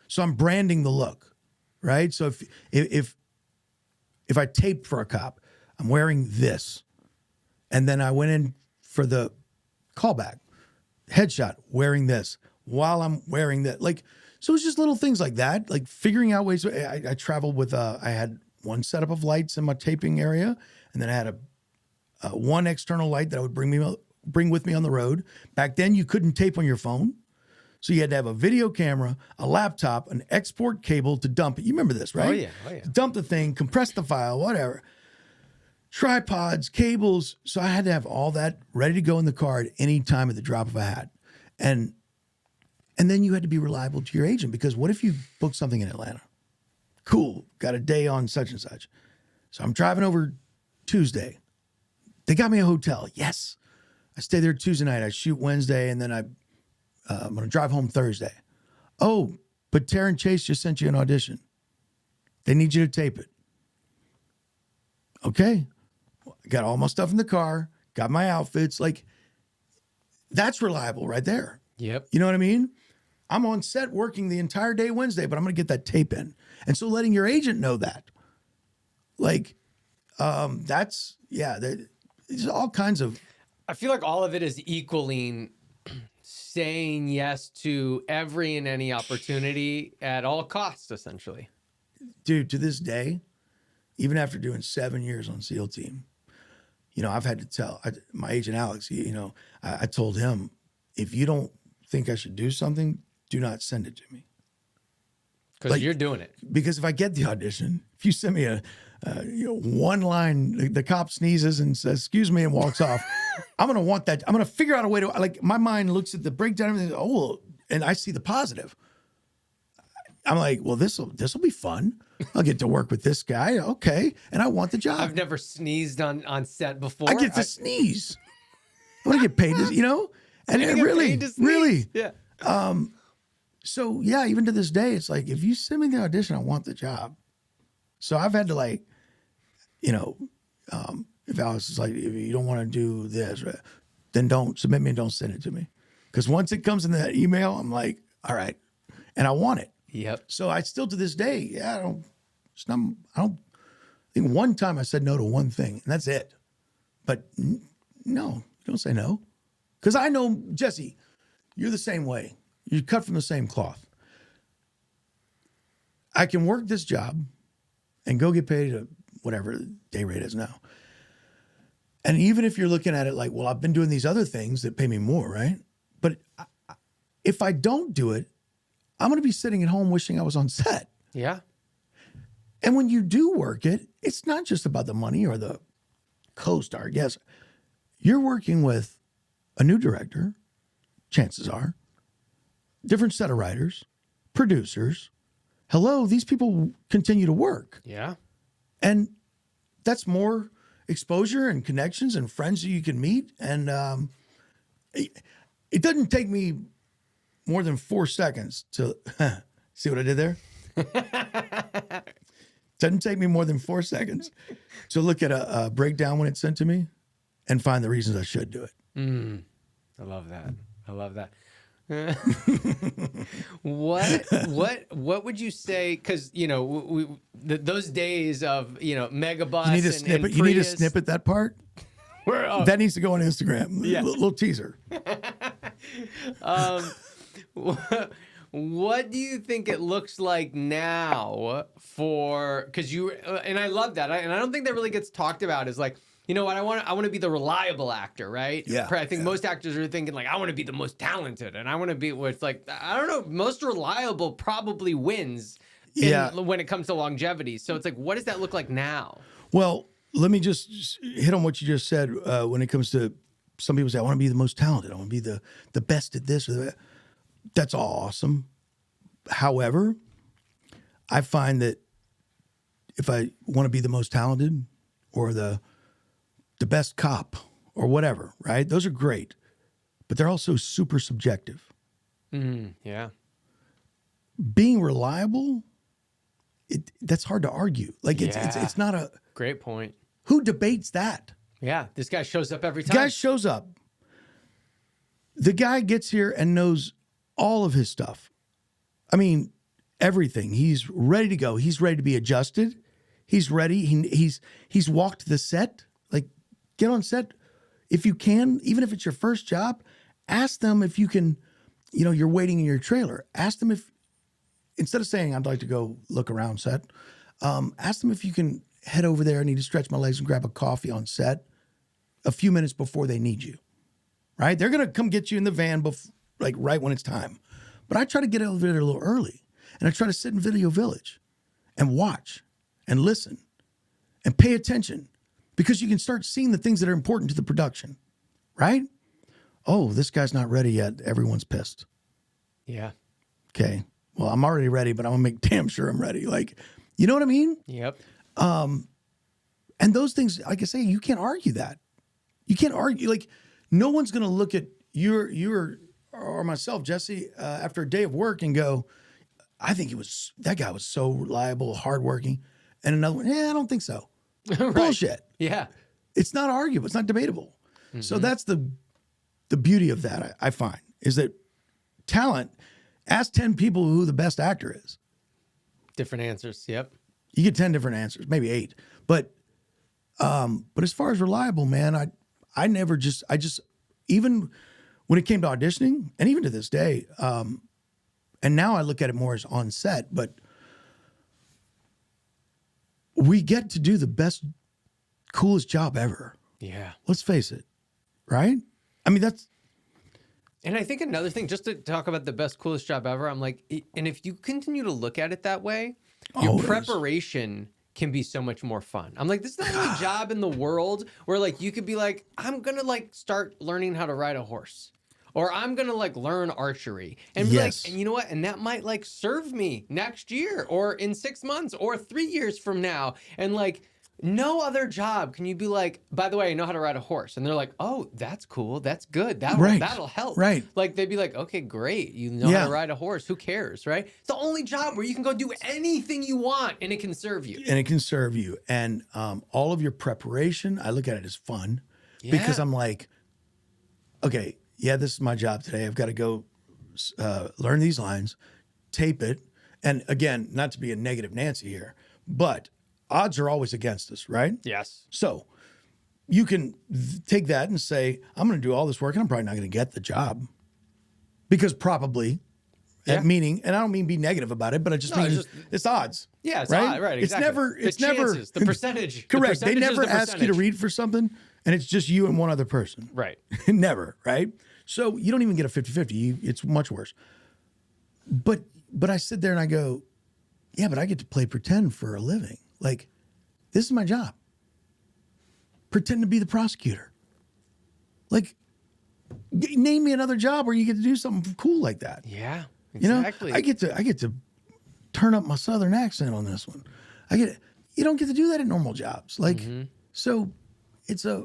So I'm branding the look, right? So if I taped for a cop, I'm wearing this. And then I went in for the callback, headshot, wearing this while I'm wearing that. Like, so it's just little things like that, like figuring out ways. I traveled with, I had one setup of lights in my taping area, and then I had one external light that I would bring with me on the road. Back then, you couldn't tape on your phone. So you had to have a video camera, a laptop, an export cable to dump it. You remember this, right? Oh, yeah. Dump the thing, compress the file, whatever. Tripods, cables. So I had to have all that ready to go in the car at any time at the drop of a hat. And then you had to be reliable to your agent, because what if you booked something in Atlanta? Cool, got a day on such and such. So I'm driving over Tuesday. They got me a hotel. Yes. I stay there Tuesday night. I shoot Wednesday, and then I'm going to drive home Thursday. Oh, but Taryn Chase just sent you an audition. They need you to tape it. Okay. Got all my stuff in the car, got my outfits. Like, that's reliable right there. Yep. You know what I mean? I'm on set working the entire day Wednesday, but I'm going to get that tape in. And so letting your agent know that. Like, there's all kinds of. I feel like all of it is equaling saying yes to every and any opportunity at all costs, essentially. Dude, to this day, even after doing 7 years on SEAL Team, I've had to tell my agent, Alex, I told him, if you don't think I should do something, do not send it to me. Because you're doing it. Because if I get the audition, if you send me a one line, the cop sneezes and says, "Excuse me," and walks off, I'm going to want that. I'm going to figure out a way to, like, my mind looks at the breakdown and everything. Oh, and I see the positive. I'm like, well, this will be fun. I'll get to work with this guy. Okay. And I want the job. I've never sneezed on set before. I get to sneeze. I want to get paid to, and it really. Yeah. So yeah, even to this day, it's like, if you send me the audition, I want the job. So I've had to, like, if Alex is like, if you don't want to do this, then don't submit me and don't send it to me. Because once it comes in that email, I'm like, all right, and I want it. Yep. So I still, to this day, I think one time I said no to one thing, and that's it. But no, don't say no. Because I know, Jesse, you're the same way. You're cut from the same cloth. I can work this job and go get paid a whatever the day rate is now. And even if you're looking at it like, well, I've been doing these other things that pay me more, right? But if I don't do it, I'm going to be sitting at home wishing I was on set. Yeah. And when you do work it, it's not just about the money or the co-star. Yes, you're working with a new director, chances are, different set of writers, producers. Hello, these people continue to work. Yeah. And that's more exposure and connections and friends that you can meet. And it doesn't take me more than 4 seconds to see what I did there? Doesn't take me more than 4 seconds to look at a breakdown when it's sent to me and find the reasons I should do it. I love that. I love that. What would you say? Because those days of Megabus. You need a snippet. You need to snippet that part. That needs to go on Instagram. Yeah. Little teaser. What do you think it looks like now for? Because and I love that, and I don't think that really gets talked about. Is like, you know what, I want to be the reliable actor, right? Yeah. I think most actors are thinking like, I want to be the most talented, and I want to be where it's like, I don't know, most reliable probably wins. When it comes to longevity. So it's like, what does that look like now? Well, let me just hit on what you just said. When it comes to, some people say, I want to be the most talented. I want to be the best at this or that. That's all awesome. However, I find that if I want to be the most talented or the best cop or whatever, right? Those are great, but they're also super subjective. Yeah. Being reliable, that's hard to argue. Like it's not a great point. Who debates that? Yeah, this guy shows up every time. Guy shows up. The guy gets here and knows all of his stuff. I mean, everything. He's ready to go. He's ready to be adjusted. He's ready. He's walked the set. Like, get on set if you can, even if it's your first job. Ask them if you can. You're waiting in your trailer. Ask them if, instead of saying, I'd like to go look around set, ask them if you can head over there. I need to stretch my legs and grab a coffee on set. a few minutes before they need you, right? They're going to come get you in the van like right when it's time. But I try to get out of there a little early, and I try to sit in Video Village and watch and listen and pay attention, because you can start seeing the things that are important to the production, right? Oh, this guy's not ready yet. Everyone's pissed. Yeah. Okay. Well, I'm already ready, but I'm going to make damn sure I'm ready. Like, you know what I mean? Yep. And those things, like I say, you can't argue that. You can't argue. Like, no one's going to look at you or myself, Jesse, after a day of work and go, I think that guy was so reliable, hardworking. And another one, I don't think so. Right. Bullshit. Yeah. It's not arguable. It's not debatable. So that's the beauty of that, I find, is that talent, ask 10 people who the best actor is. Different answers. Yep. You get 10 different answers, maybe 8. But as far as reliable, man, I just even when it came to auditioning, and even to this day, and now I look at it more as on set, but we get to do the best, coolest job ever. Yeah. Let's face it, right? I mean, And I think another thing, just to talk about the best, coolest job ever, I'm like, and if you continue to look at it that way, your Always. preparation can be so much more fun. I'm like, this is the only job in the world where like you could be like, I'm gonna like start learning how to ride a horse, or I'm gonna like learn archery, and be Yes. like, and you know what, and that might like serve me next year, or in 6 months, or 3 years from now, and like. No other job can you be like, by the way, I know how to ride a horse. And they're like, oh, that's cool. That's good. That'll help. Right. Like they'd be like, okay, great. You know how to ride a horse. Who cares? Right. It's the only job where you can go do anything you want and it can serve you. And it can serve you. And all of your preparation, I look at it as fun, because I'm like, okay, this is my job today. I've got to go learn these lines, tape it. And again, not to be a negative Nancy here, but odds are always against us, right? Yes. So you can take that and say, I'm going to do all this work and I'm probably not going to get the job, because probably, meaning, and I don't mean be negative about it, but I just mean it's odds. Yeah, it's right? Right, exactly. It's never the percentage. Correct. The They percentage is never the ask you to percentage. read for something and it's just you and one other person. Right. Never, right? So you don't even get a 50-50. It's much worse. But I sit there and I go, yeah, but I get to play pretend for a living. Like, this is my job. Pretend to be the prosecutor. Like, name me another job where you get to do something cool like that. Yeah, exactly. You know, I get to turn up my Southern accent on this one. You don't get to do that at normal jobs. Like, so it's I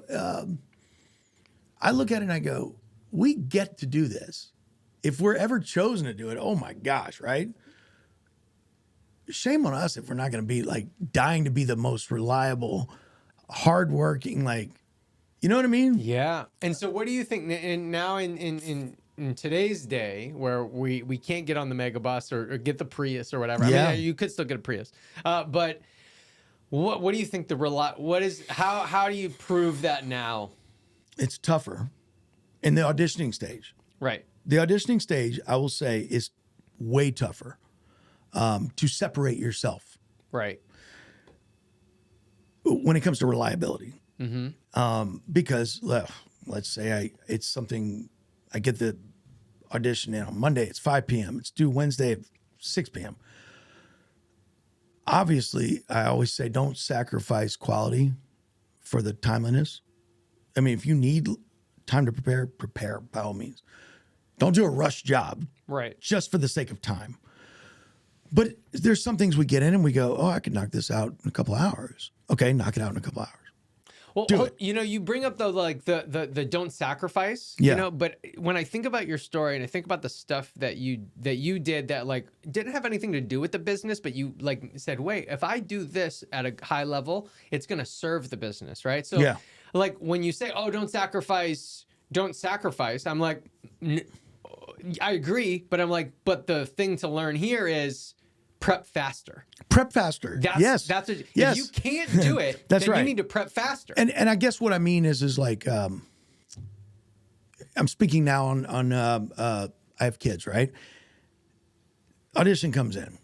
look at it and I go, we get to do this. If we're ever chosen to do it, oh my gosh, right? Shame on us if we're not going to be like dying to be the most reliable, hardworking, like, you know what I mean? Yeah. And so what do you think now in today's day where we can't get on the mega bus or get the Prius or whatever? Yeah. I mean, you could still get a Prius. But what do you think how do you prove that now? It's tougher in the auditioning stage. Right. The auditioning stage, I will say, is way tougher to separate yourself. Right. When it comes to reliability. Because let's say it's something, I get the audition in on Monday, it's 5 p.m. It's due Wednesday at 6 p.m. Obviously, I always say don't sacrifice quality for the timeliness. I mean, if you need time to prepare by all means. Don't do a rush job. Right. Just for the sake of time. But there's some things we get in and we go, oh, I could knock this out in a couple of hours. Okay, knock it out in a couple of hours. Well, Do it. you know, you bring up the don't sacrifice, Yeah. you know, but when I think about your story and I think about the stuff that you did that like didn't have anything to do with the business, but you like said, wait, if I do this at a high level, it's going to serve the business, right? So Yeah. like when you say, oh, don't sacrifice, I'm like, I agree, but I'm like, but the thing to learn here is prep faster. Prep faster. Yes. If you can't do it, That's then right. you need to prep faster. And I guess what I mean is like, I'm speaking now on I have kids, right? Audition comes in.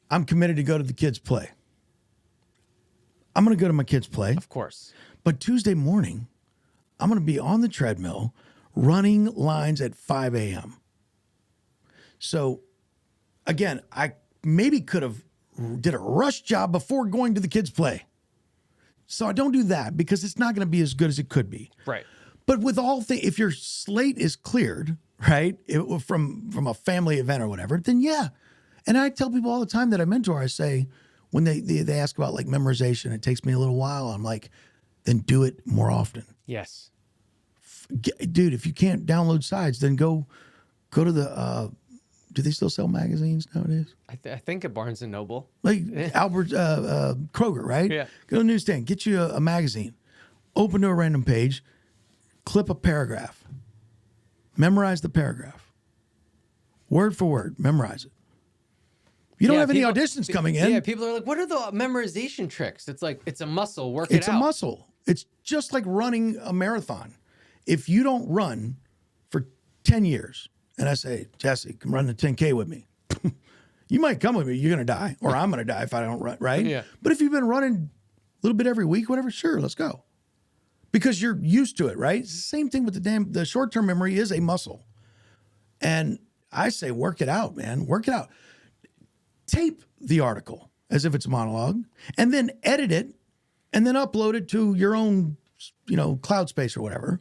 I'm committed to go to the kids' play. I'm going to go to my kids' play. Of course. But Tuesday morning, I'm going to be on the treadmill running lines at 5 a.m. So again, I maybe could have did a rush job before going to the kids' play. So I don't do that because it's not going to be as good as it could be. Right. But with all things, if your slate is cleared, right, from a family event or whatever, then yeah. And I tell people all the time that I mentor, I say, when they ask about like memorization, it takes me a little while. I'm like, then do it more often. Yes. Dude, if you can't download sides, then go to the, do they still sell magazines nowadays? I think at Barnes & Noble. Like Albert Kroger, right? Yeah. Go to the newsstand, get you a magazine, open to a random page, clip a paragraph, memorize the paragraph. Word for word, memorize it. You don't have any auditions coming in. Yeah, people are like, what are the memorization tricks? It's like, it's a muscle, work it out. It's a muscle. It's just like running a marathon. If you don't run for 10 years, and I say, Jesse, come run the 10K with me. You might come with me, you're going to die, or I'm going to die if I don't run, right? Yeah. But if you've been running a little bit every week, whatever, sure, let's go. Because you're used to it, right? It's the same thing with the short-term memory is a muscle. And I say, work it out, man. Work it out. Tape the article as if it's a monologue, and then edit it, and then upload it to your own, cloud space or whatever.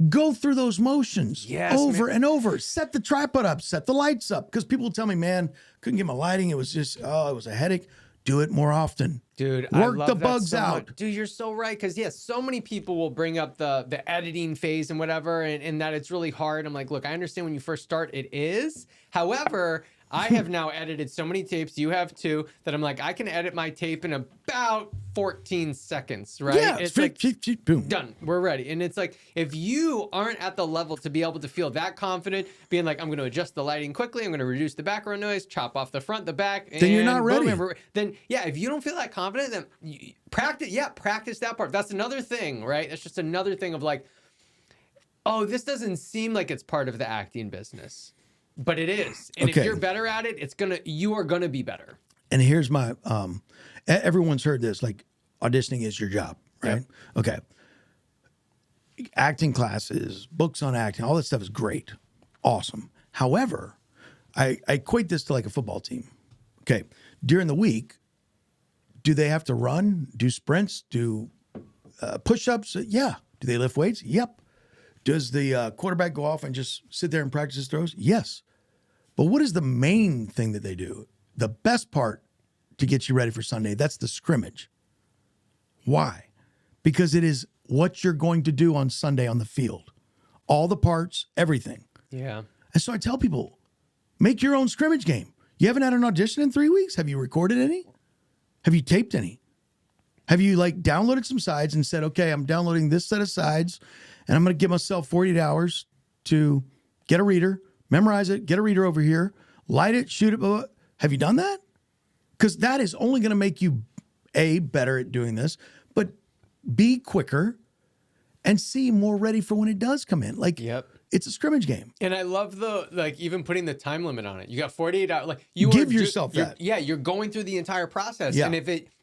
Go through those motions over and over. Set the tripod up, set the lights up. Because people will tell me, man, couldn't get my lighting. It was just, it was a headache. Do it more often. Dude, work I love the that bugs so out. much. Dude, you're so right. Because, so many people will bring up the editing phase and whatever, and that it's really hard. I'm like, look, I understand when you first start, it is. However, I have now edited so many tapes, you have too, that I'm like, I can edit my tape in about 14 seconds, right? Yeah, it's like, boom. done. We're ready. And it's like, if you aren't at the level to be able to feel that confident, being like, I'm going to adjust the lighting quickly, I'm going to reduce the background noise, chop off the front, the back, Then you're not ready. Then, if you don't feel that confident, then practice that part. That's another thing, right? That's just another thing of like, oh, this doesn't seem like it's part of the acting business. But it is. And if you're better at it, you are gonna be better. And here's my everyone's heard this, like auditioning is your job, right? Yep. Okay. Acting classes, books on acting, all that stuff is great. Awesome. However, I equate this to like a football team. Okay. During the week, do they have to run, do sprints, do push-ups? Yeah. Do they lift weights? Yep. Does the quarterback go off and just sit there and practice his throws? Yes. But what is the main thing that they do? The best part to get you ready for Sunday, that's the scrimmage. Why? Because it is what you're going to do on Sunday on the field. All the parts, everything. Yeah. And so I tell people, make your own scrimmage game. You haven't had an audition in 3 weeks? Have you recorded any? Have you taped any? Have you downloaded some sides and said, okay, I'm downloading this set of sides and I'm going to give myself 48 hours to get a reader, memorize it, get a reader over here, light it, shoot it. Blah, blah. Have you done that? Because that is only going to make you, A, better at doing this, but B, quicker, and C, more ready for when it does come in. It's a scrimmage game. And I love even putting the time limit on it. You got 48 hours. Give yourself that. Yeah, you're going through the entire process. Yeah. And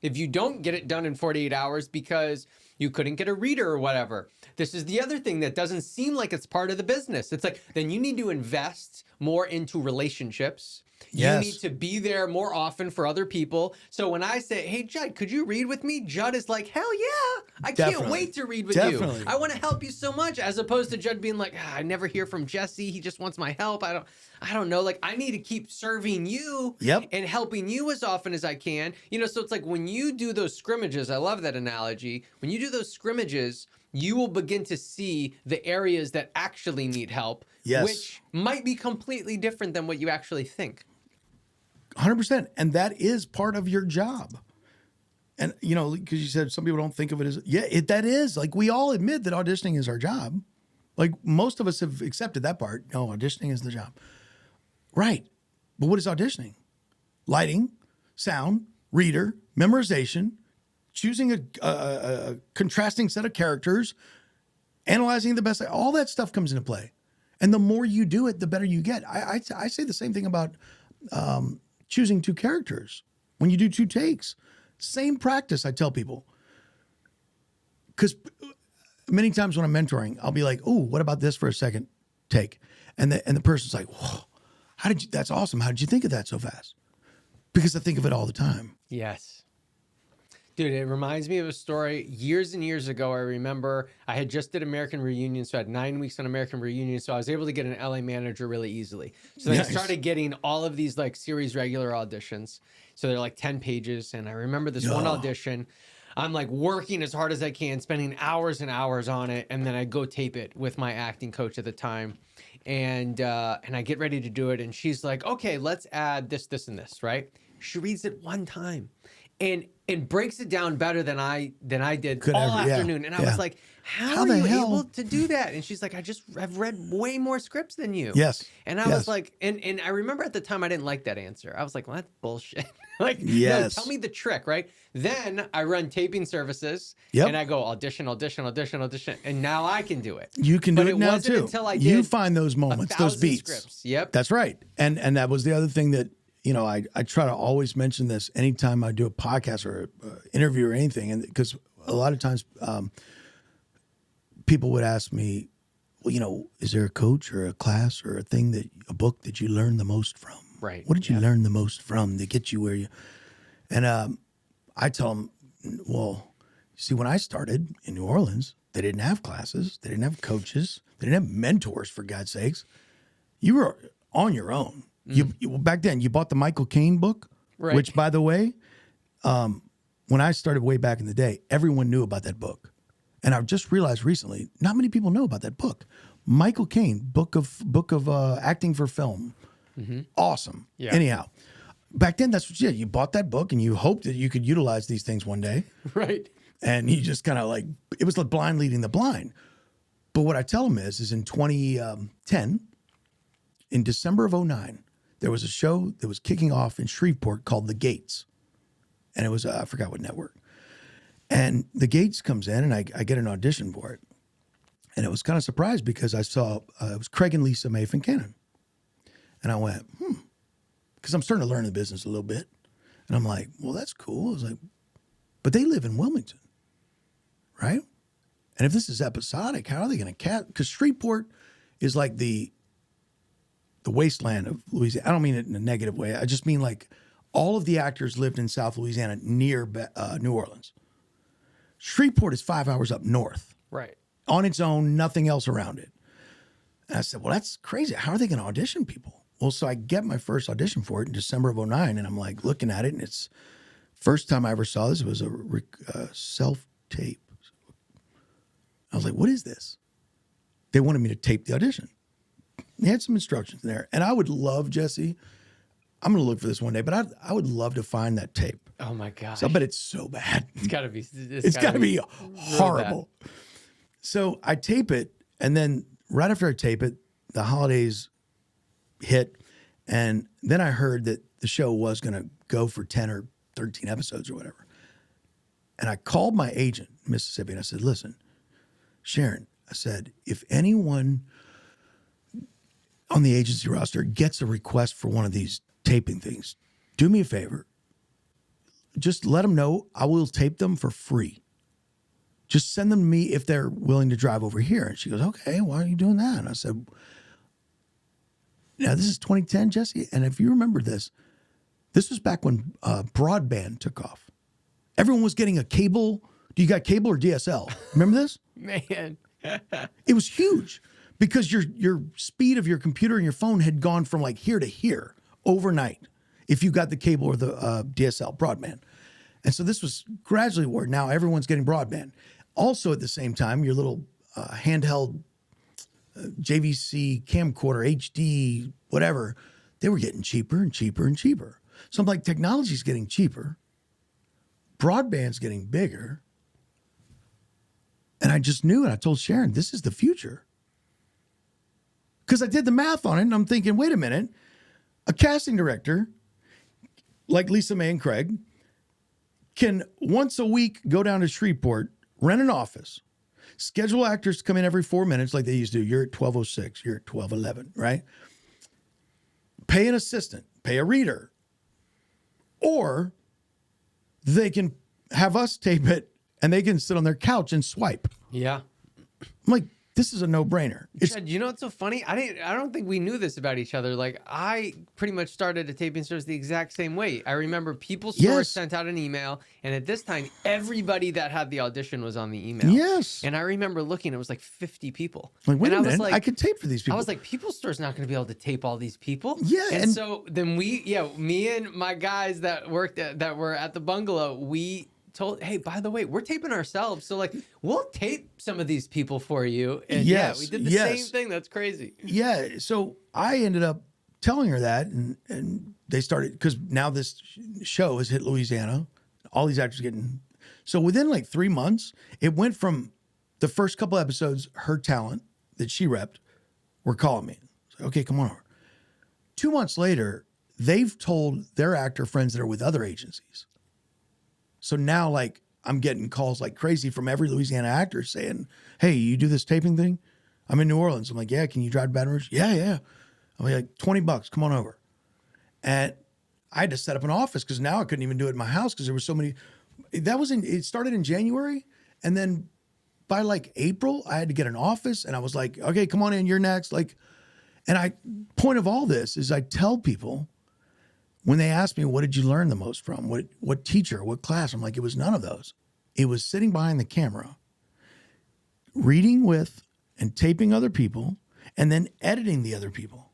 if you don't get it done in 48 hours because you couldn't get a reader or whatever, this is the other thing that doesn't seem like it's part of the business. It's like, then you need to invest more into relationships. Yes. You need to be there more often for other people. So when I say, hey, Judd, could you read with me? Judd is like, hell yeah. I can't wait to read with you. I want to help you so much, as opposed to Judd being like, I never hear from Jesse. He just wants my help. I don't know. I need to keep serving you and helping you as often as I can. So it's like when you do those scrimmages, I love that analogy. When you do those scrimmages, you will begin to see the areas that actually need help, which might be completely different than what you actually think. 100%. And that is part of your job. And, because you said some people don't think of it as, that is. We all admit that auditioning is our job. Most of us have accepted that part. No, auditioning is the job. Right. But what is auditioning? Lighting, sound, reader, memorization, choosing a contrasting set of characters, analyzing the best. All that stuff comes into play. And the more you do it, the better you get. I say the same thing about choosing two characters. When you do two takes, same practice, I tell people. Because many times when I'm mentoring, I'll be like, "Oh, what about this for a second take?" And the person's like, "Whoa, that's awesome. How did you think of that so fast?" Because I think of it all the time. Yes. Dude, it reminds me of a story years and years ago. I remember I had just did American Reunion, so I had 9 weeks on American Reunion, so I was able to get an LA manager really easily. So then I started getting all of these like series regular auditions. So they're like 10 pages, and I remember this one audition. I'm like working as hard as I can, spending hours and hours on it, and then I go tape it with my acting coach at the time, and I get ready to do it, and she's like, "Okay, let's add this, this, and this." Right? She reads it one time, and breaks it down better than I did all afternoon. And I was like, how are you able to do that? And she's like, I've read way more scripts than you. Yes. And I was like, and I remember at the time I didn't like that answer. I was like, well, that's bullshit. Like, no, tell me the trick, right? Then I run taping services and I go audition. And now I can do it. You can do it now wasn't too. Until I did you find those moments, those beats. Scripts. Yep. That's right. And that was the other thing that, you know, I try to always mention this anytime I do a podcast or an interview or anything. And because a lot of times people would ask me, well, you know, is there a coach or a class or a book that you learned the most from? Right. What did you learn the most from to get you where you, and I tell them, well, see, when I started in New Orleans, they didn't have classes. They didn't have coaches. They didn't have mentors, for God's sakes. You were on your own. You back then, you bought the Michael Caine book, which, by the way, when I started way back in the day, everyone knew about that book. And I've just realized recently, not many people know about that book. Michael Caine, book of acting for film. Awesome. Yeah. Anyhow, back then, that's what you did. You bought that book and you hoped that you could utilize these things one day. Right. And you just kind of like, it was like blind leading the blind. But what I tell them is in 2010, in December of 2009, there was a show that was kicking off in Shreveport called The Gates. And it was, I forgot what network. And The Gates comes in and I get an audition for it. And I was kind of surprised because I saw, it was Craig and Lisa May Fincannon. And I went, because I'm starting to learn the business a little bit. And I'm like, well, that's cool. I was like, but they live in Wilmington, right? And if this is episodic, how are they going to cast? Because Shreveport is like the wasteland of Louisiana. I don't mean it in a negative way. I just mean like all of the actors lived in South Louisiana near New Orleans. Shreveport is 5 hours up north. Right. On its own, nothing else around it. And I said, well, that's crazy. How are they going to audition people? Well, so I get my first audition for it in December of 2009, and I'm like looking at it, and it's first time I ever saw this. It was a self-tape. I was like, what is this? They wanted me to tape the audition. They had some instructions there. And I would love, Jesse, I'm going to look for this one day, but I would love to find that tape. Oh my gosh. So, but it's so bad. It's got to be. It's got to be horrible. Really, so I tape it, and then right after I tape it, the holidays hit, and then I heard that the show was going to go for 10 or 13 episodes or whatever. And I called my agent in Mississippi, and I said, listen, Sharon, I said, if anyone on the agency roster gets a request for one of these taping things, do me a favor. Just let them know I will tape them for free. Just send them to me if they're willing to drive over here. And she goes, okay, why are you doing that? And I said, now this is 2010, Jesse. And if you remember this was back when broadband took off. Everyone was getting a cable. Do you got cable or DSL? Remember this? Man. It was huge because your speed of your computer and your phone had gone from like here to here overnight if you got the cable or the DSL broadband. And so this was gradually where now everyone's getting broadband. Also at the same time, your little handheld JVC camcorder, HD, whatever, they were getting cheaper and cheaper and cheaper. So I'm like, technology's getting cheaper. Broadband's getting bigger. And I just knew, and I told Sharon, this is the future. Because I did the math on it, and I'm thinking, wait a minute, a casting director like Lisa May and Craig can once a week go down to Shreveport, rent an office, schedule actors to come in every 4 minutes like they used to do. You're at 12:06, you're at 12:11, right? Pay an assistant, pay a reader. Or they can have us tape it and they can sit on their couch and swipe. Yeah. I'm like, this is a no-brainer. It's Judd, you know what's so funny? I don't think we knew this about each other. Like, I pretty much started a taping service the exact same way. I remember People Source Yes. sent out an email, and at this time, everybody that had the audition was on the email. Yes. And I remember looking, it was like 50 people. like, wait and a minute, I could tape for these people. I was like, People Store's not going to be able to tape all these people. Yeah, And so then me and my guys that were at the bungalow, we told, hey, by the way, we're taping ourselves, so like we'll tape some of these people for you. And Yes, we did the yes. same thing. That's crazy. Yeah. So I ended up telling her that, and they started, because now this show has hit Louisiana. All these actors getting. So within like 3 months, it went from the first couple episodes, her talent that she repped were calling me. Like, okay, come on over. 2 months later, they've told their actor friends that are with other agencies. So now, like, I'm getting calls like crazy from every Louisiana actor saying, hey, you do this taping thing? I'm in New Orleans. I'm like, yeah, can you drive to Baton Rouge? Yeah. I'm like, $20, come on over. And I had to set up an office because now I couldn't even do it in my house because there were so many. It started in January. And then by like April, I had to get an office. And I was like, okay, come on in, you're next. Like, and point of all this is I tell people, when they ask me, what did you learn the most from? What teacher, what class? I'm like, it was none of those. It was sitting behind the camera, reading with and taping other people, and then editing the other people.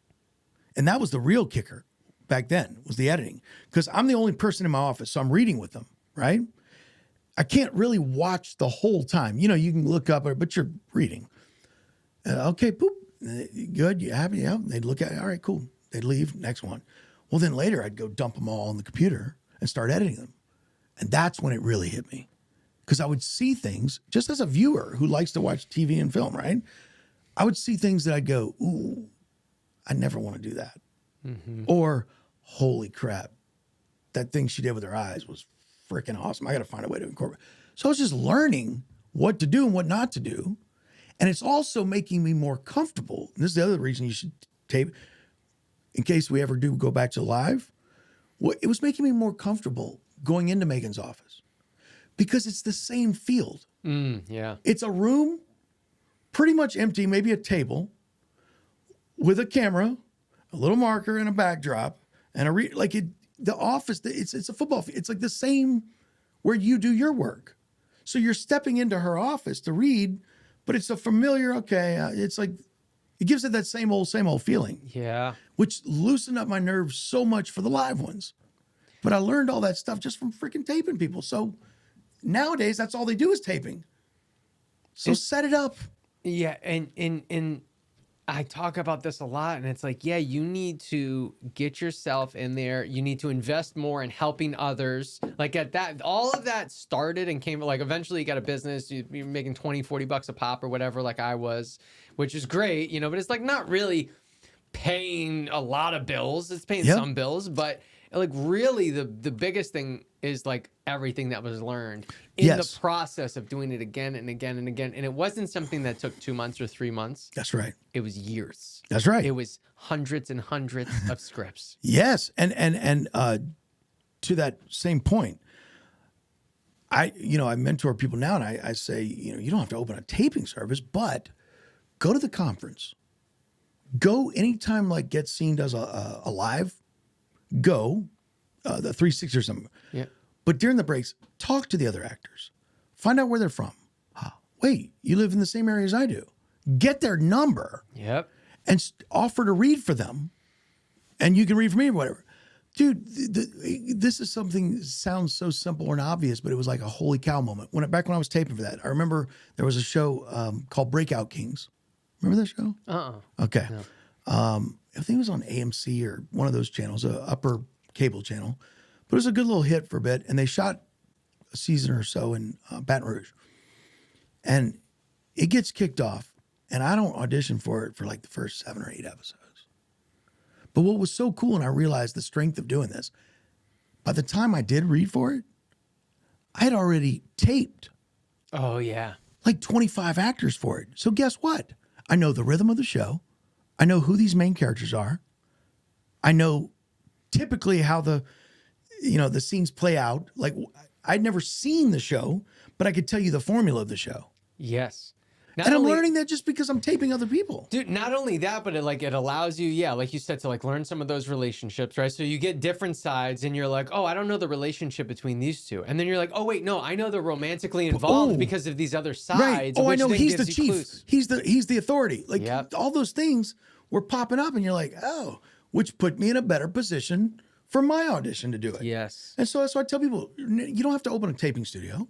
And that was the real kicker back then, was the editing. Because I'm the only person in my office, so I'm reading with them, right? I can't really watch the whole time. You know, you can look up, but you're reading. Okay, poop. Good, you happy? Yeah. They'd look at it. All right, cool. They'd leave, next one. Well, then later I'd go dump them all on the computer and start editing them. And that's when it really hit me. Because I would see things, just as a viewer who likes to watch TV and film, right? I would see things that I'd go, ooh, I never want to do that. Mm-hmm. Or, holy crap, that thing she did with her eyes was freaking awesome. I got to find a way to incorporate. So I was just learning what to do and what not to do. And it's also making me more comfortable. And this is the other reason you should tape, in case we ever do go back to live. Well, it was making me more comfortable going into Megan's office because it's the same field. Yeah. It's a room pretty much empty, maybe a table with a camera, a little marker and a backdrop and the office, it's a football field. It's like the same where you do your work. So you're stepping into her office to read, but it's a familiar, it's like, it gives it that same old feeling. Yeah. Which loosened up my nerves so much for the live ones. But I learned all that stuff just from freaking taping people. So nowadays, that's all they do is taping. So set it up. Yeah. And I talk about this a lot, and it's like, yeah, you need to get yourself in there. You need to invest more in helping others. Like at that, all of that started and came, like eventually you got a business, you're making $20-$40 a pop or whatever, like I was, which is great, you know, but it's like not really paying a lot of bills. It's paying some bills, but like really the biggest thing is like everything that was learned in the process of doing it again and again and again. And it wasn't something that took 2 months or 3 months. That's right. It was years. That's right. It was hundreds and hundreds of scripts. Yes. And to that same point, I mentor people now, and I say, you don't have to open a taping service, but go to the conference. Go anytime like Get Scene does a live, go, the 360 or something. Yeah. But during the breaks, talk to the other actors. Find out where they're from. Wait, you live in the same area as I do. Get their number. Yep. And offer to read for them. And you can read for me or whatever. Dude, this is something that sounds so simple and obvious, but it was like a holy cow moment. Back when I was taping for that, I remember there was a show called Breakout Kings. Remember that show? Okay. No. I think it was on AMC or one of those channels, an upper cable channel. But it was a good little hit for a bit. And they shot a season or so in Baton Rouge. And it gets kicked off. And I don't audition for it for like the first 7 or 8 episodes. But what was so cool, and I realized the strength of doing this, by the time I did read for it, I had already taped. Oh, yeah. Like 25 actors for it. So guess what? I know the rhythm of the show. I know who these main characters are. I know typically how the scenes play out. Like I'd never seen the show, but I could tell you the formula of the show. Yes. And I'm learning that just because I'm taping other people. Dude, not only that, but it allows you, yeah, like you said, to like learn some of those relationships, right? So you get different sides and you're like, oh, I don't know the relationship between these two. And then you're like, oh, wait, no, I know they're romantically involved because of these other sides. Right. Oh, I know. He's the chief. Clues. He's the authority. Like all those things were popping up and you're like, oh, which put me in a better position for my audition to do it. Yes. And so I tell people, you don't have to open a taping studio,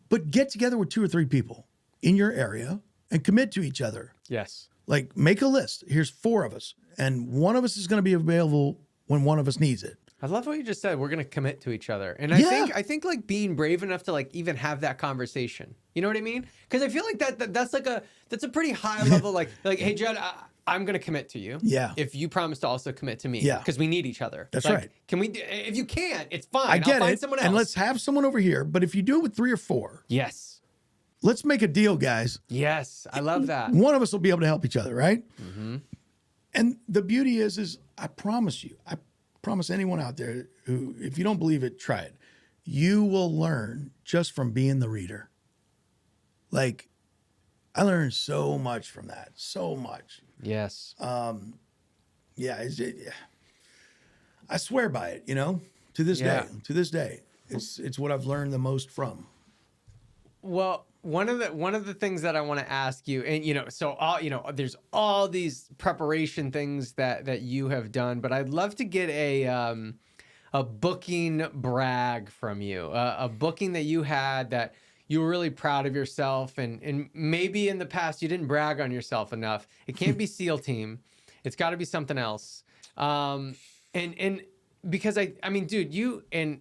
but get together with 2 or 3 people in your area and commit to each other. Yes. Like make a list. Here's 4 of us, and one of us is going to be available when one of us needs it. I love what you just said. We're going to commit to each other. And I think like being brave enough to like even have that conversation. You know what I mean? Because I feel like that's a pretty high level, like, hey, Judd, I'm going to commit to you. Yeah. If you promise to also commit to me. Yeah. Because we need each other. That's like, right. Can we, if you can't, it's fine. I get I'll find it. someone else. And let's have someone over here. But if you do it with 3 or 4. Yes. Let's make a deal, guys. Yes. I love that. One of us will be able to help each other, right? Mm-hmm. And the beauty is I promise anyone out there who, if you don't believe it, try it. You will learn just from being the reader. Like, I learned so much from that. So much. Yes. Yeah. I swear by it, to this day. To this day. It's what I've learned the most from. Well, one of the things that I want to ask you, and so there's all these preparation things that you have done, but I'd love to get a booking brag from you, a booking that you had that you were really proud of yourself, and maybe in the past you didn't brag on yourself enough. It can't be SEAL Team, it's got to be something else, and. Because I mean, dude, you and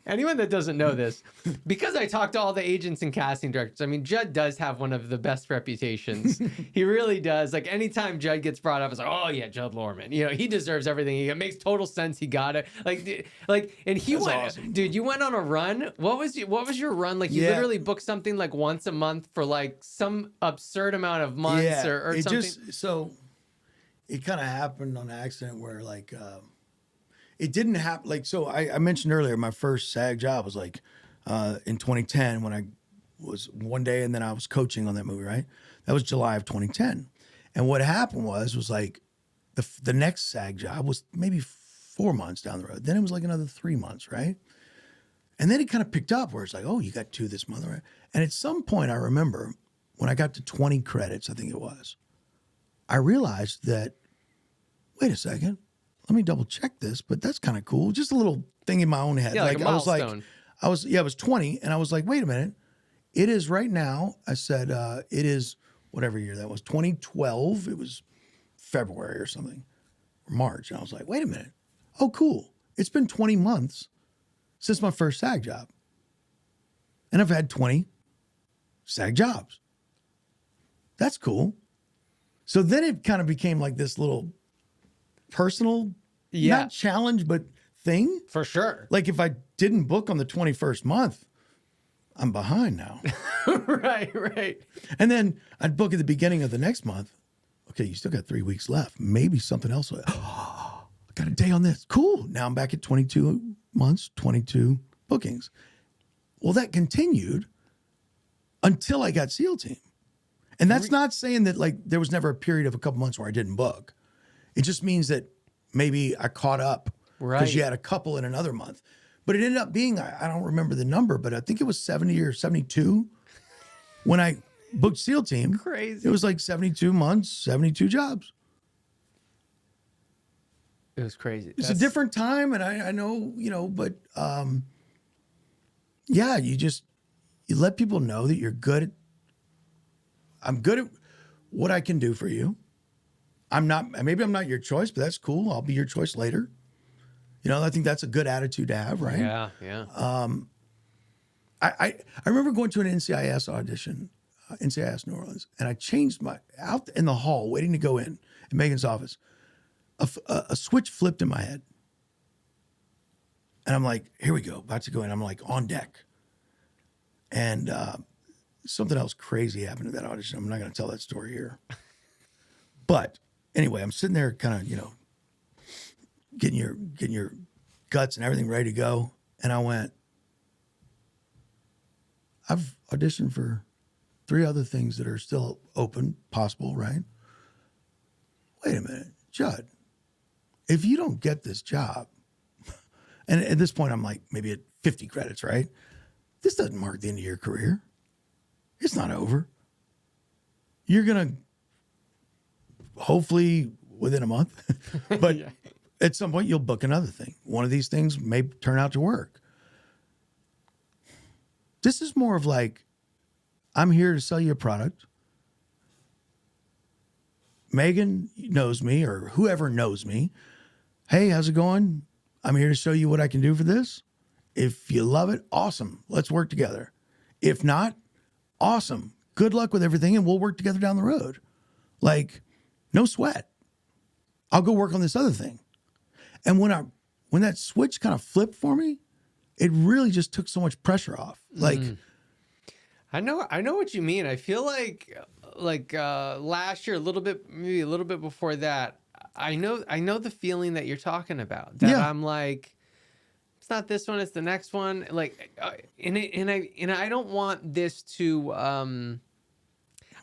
anyone that doesn't know this, because I talk to all the agents and casting directors, I mean, Judd does have one of the best reputations. He really does. Like anytime Judd gets brought up, it's like, oh yeah, Judd Lormand. He deserves everything. It makes total sense. He got it. And he That's went, awesome. Dude. You went on a run. What was your run? Like you literally booked something like once a month for like some absurd amount of months or something. It kind of happened on accident where like. It didn't happen like so. I mentioned earlier my first SAG job was like in 2010 when I was one day and then I was coaching on that movie. Right, that was July of 2010. And what happened was like the next SAG job was maybe 4 months down the road. Then it was like another 3 months, right? And then it kind of picked up where it's like, oh, you got 2 this month, right? And at some point, I remember when I got to 20 credits, I think it was, I realized that wait a second. Let me double check this, but that's kind of cool. Just a little thing in my own head. Yeah, like a milestone. I was 20 and I was like, wait a minute. It is right now. I said, it is whatever year that was, 2012. It was February or something, or March. And I was like, wait a minute. Oh, cool. It's been 20 months since my first SAG job. And I've had 20 SAG jobs. That's cool. So then it kind of became like this little personal, not challenge, but thing. For sure. Like if I didn't book on the 21st month, I'm behind now. Right. And then I'd book at the beginning of the next month. Okay, you still got 3 weeks left. Maybe something else. Oh, I got a day on this. Cool. Now I'm back at 22 months, 22 bookings. Well, that continued until I got SEAL Team. And that's not saying that like there was never a period of a couple months where I didn't book. It just means that maybe I caught up because you had a couple in another month. But it ended up being, I don't remember the number, but I think it was 70 or 72 when I booked SEAL Team. Crazy. It was like 72 months, 72 jobs. It was crazy. It's a different time, and I know, but yeah, you let people know that you're good. I'm good at what I can do for you. Maybe I'm not your choice, but that's cool. I'll be your choice later. I think that's a good attitude to have, right? Yeah. I remember going to an NCIS audition, NCIS New Orleans, and I changed out in the hall, waiting to go in Megan's office. A switch flipped in my head. And I'm like, here we go, about to go in. I'm like on deck. And something else crazy happened at that audition. I'm not going to tell that story here. But anyway, I'm sitting there kind of, getting your guts and everything ready to go. And I went, I've auditioned for 3 other things that are still open, possible, right? Wait a minute, Judd, if you don't get this job, and at this point I'm like maybe at 50 credits, right? This doesn't mark the end of your career. It's not over. You're going to, hopefully within a month, but Yeah. at some point you'll book another thing. One of these things may turn out to work. This is more of like, I'm here to sell you a product. Megan knows me, or whoever knows me. Hey, how's it going? I'm here to show you what I can do for this. If you love it, awesome. Let's work together. If not, awesome. Good luck with everything, and we'll work together down the road. Like, no sweat. I'll go work on this other thing. And when that switch kind of flipped for me, it really just took so much pressure off. Like, I know what you mean. I feel like last year, maybe a little bit before that, I know the feeling that you're talking about. That Yeah. I'm like, it's not this one, it's the next one. Like, and I don't want this to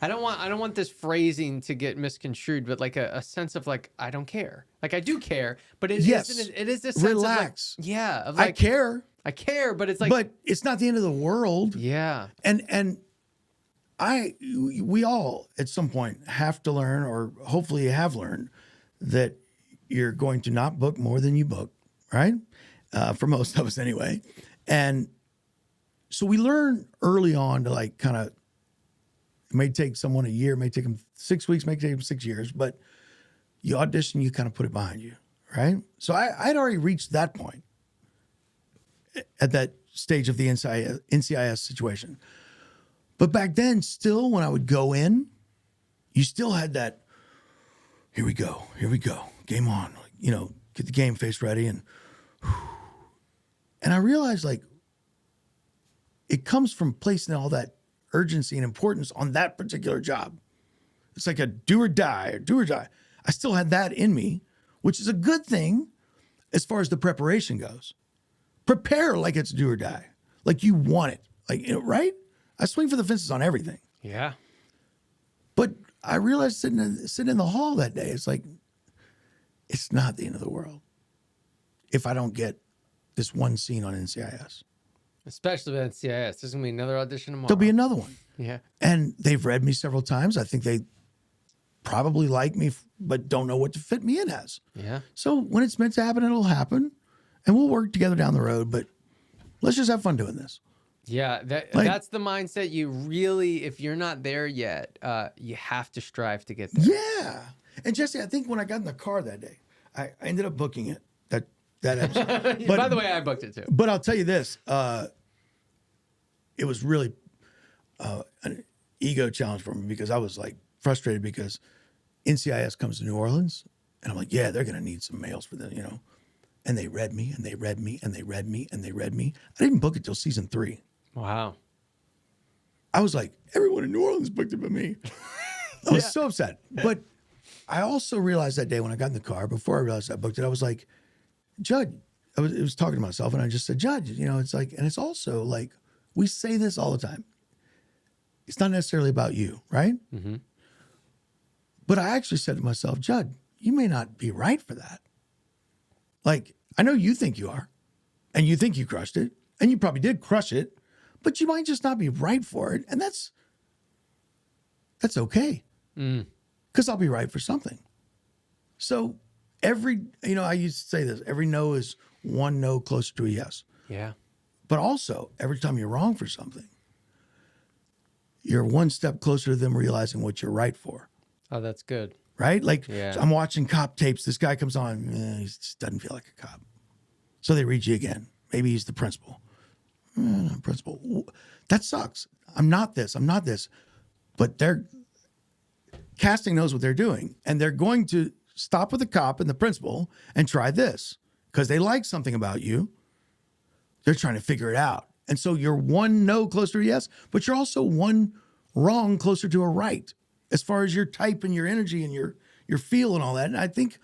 I don't want this phrasing to get misconstrued, but like a sense of like, I don't care. Like I do care, but it Yes. it is this sense Relax. of like, yeah, of I like care, but it's like, but it's not the end of the world. yeah. And we all at some point have to learn, or hopefully have learned, that you're going to not book more than you book, right? For most of us anyway. And so we learn early on to like kind of, it may take someone a year, it may take them 6 weeks, may take them 6 years, but you audition, you kind of put it behind you, right? So I'd already reached that point at that stage of the NCIS situation. But back then, still, when I would go in, you still had that, here we go, game on, you know, get the game face ready. And I realized, like, it comes from placing all that urgency and importance on that particular job. It's like a do or die. I still had that in me, which is a good thing as far as the preparation goes. Prepare like it's do or die, like you want it, like, you know, right? I swing for the fences on everything. Yeah. But I realized sitting in the hall that day, it's like, it's not the end of the world if I don't get this one scene on NCIS. Especially with NCIS. There's going to be another audition tomorrow. There'll be another one. Yeah. And they've read me several times. I think they probably like me, but don't know what to fit me in as. Yeah. So when it's meant to happen, it'll happen. And we'll work together down the road. But let's just have fun doing this. Yeah, that's the mindset you really, if you're not there yet, you have to strive to get there. Yeah. And Jesse, I think when I got in the car that day, I ended up booking it, that episode. By the way, I booked it too. But I'll tell you this, it was really an ego challenge for me, because I was like frustrated because NCIS comes to New Orleans and I'm like, yeah, they're going to need some males for them, you know. And they read me and they read me and they read me and they read me. I didn't book it till season 3. Wow. I was like, everyone in New Orleans booked it but me. I was so upset. But I also realized that day when I got in the car, before I realized I booked it, I was like, Judd, I was talking to myself and I just said, Judd, you know, it's like, and it's also like, we say this all the time. It's not necessarily about you, right? Mm-hmm. But I actually said to myself, Judd, you may not be right for that. Like, I know you think you are, and you think you crushed it, and you probably did crush it, but you might just not be right for it. And that's okay. Because I'll be right for something. So I used to say this, every no is one no closer to a yes. Yeah. But also, every time you're wrong for something, you're one step closer to them realizing what you're right for. Oh, that's good. Right? Like, Yeah. I'm watching cop tapes. This guy comes on. He just doesn't feel like a cop. So they read you again. Maybe he's the principal. Principal. That sucks. I'm not this. But casting knows what they're doing. And they're going to stop with the cop and the principal and try this because they like something about you. They're trying to figure it out. And so you're one no closer to a yes, but you're also one wrong closer to a right as far as your type and your energy and your feel and all that. And I think,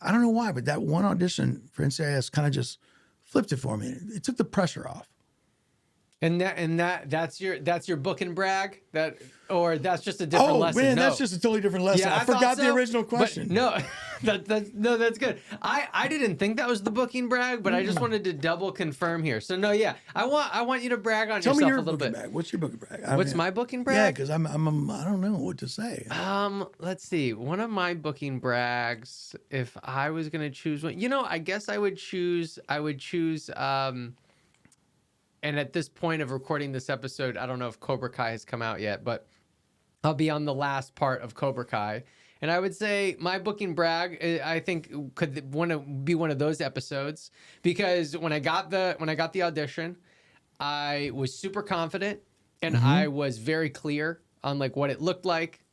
I don't know why, but that one audition for NCIS kind of just flipped it for me. It took the pressure off. And that's your book and brag, or that's just a different lesson. Oh man, No. that's just a totally different lesson. Yeah, I forgot so, the original but question. no, that's good. I didn't think that was the booking brag, but I just wanted to double confirm here. So no, yeah, I want you to brag on Tell yourself me your a little booking bit. brag. What's your booking brag? What's my booking Yeah, brag? because I don't know what to say. Let's see. One of my booking brags, if I was gonna choose one, I guess I would choose. And at this point of recording this episode, I don't know if Cobra Kai has come out yet, but I'll be on the last part of Cobra Kai. And I would say my booking brag, I think, could want to be one of those episodes, because when I got the audition, I was super confident and I was very clear on like what it looked like.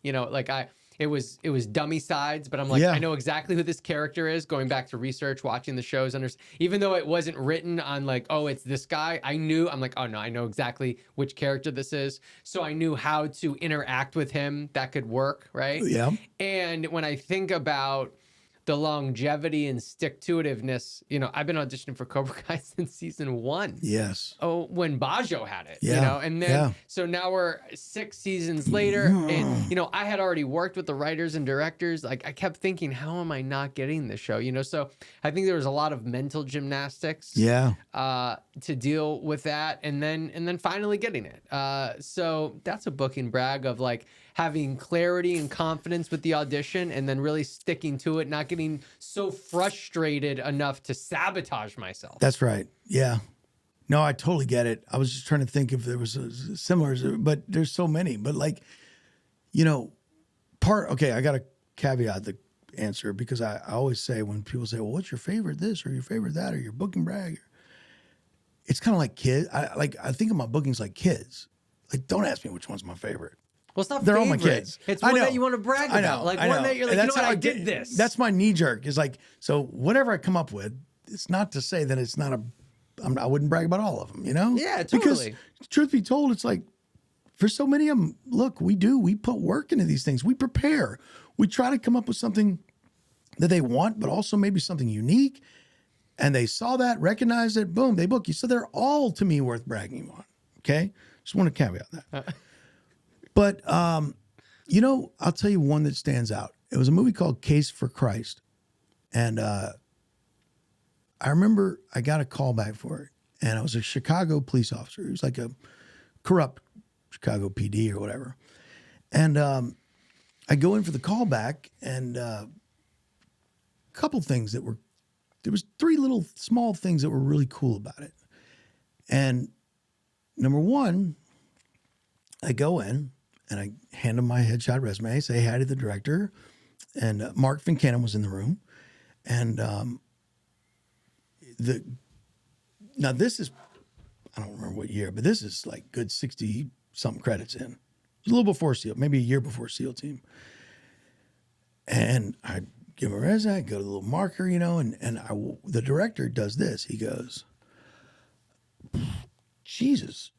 It was dummy sides, but I'm like, Yeah. I know exactly who this character is, going back to research, watching the shows, even though it wasn't written on like, oh, it's this guy. I'm like, oh no, I know exactly which character this is. So I knew how to interact with him that could work, right? Yeah. And when I think about the longevity and stick-to-itiveness, I've been auditioning for Cobra Kai since season 1. Yes. Oh, when Bajo had it, Yeah. and then so now we're 6 seasons later, and I had already worked with the writers and directors. Like I kept thinking, how am I not getting this show? So I think there was a lot of mental gymnastics, Yeah. to deal with that, and then finally getting it. So that's a booking brag of like having clarity and confidence with the audition, and then really sticking to it, not getting so frustrated enough to sabotage myself. That's right. Yeah. No, I totally get it. I was just trying to think if there was a similar, but there's so many. But like, okay, I got to caveat the answer, because I always say when people say, well, what's your favorite this or your favorite that or your booking brag? It's kind of like kids. I think of my bookings like kids. Like, don't ask me which one's my favorite. Well, it's not They're favorite. all my kids. It's I one know. that you want to brag I know. about. Like I one know. that you're And like, that's what, how I did this. That's my knee jerk. Is like, so whatever I come up with, it's not to say that it's not I wouldn't brag about all of them, Yeah, totally. Because truth be told, it's like, for so many of them, look, we put work into these things. We prepare. We try to come up with something that they want, but also maybe something unique. And they saw that, recognized it, boom, they book you. So they're all, to me, worth bragging on. Okay? Just want to caveat that. But, I'll tell you one that stands out. It was a movie called Case for Christ. And I remember I got a call back for it. And I was a Chicago police officer. He was like a corrupt Chicago PD or whatever. And I go in for the callback, and a couple things there was 3 little small things that were really cool about it. And number one, I go in and I hand him my headshot resume, say hi to the director, and Mark Fincannon was in the room. And now this is, I don't remember what year, but this is like good 60 something credits in. It was a little before SEAL, maybe a year before SEAL Team. And I give him a resume, I go to the little marker, the director does this. He goes, Jesus.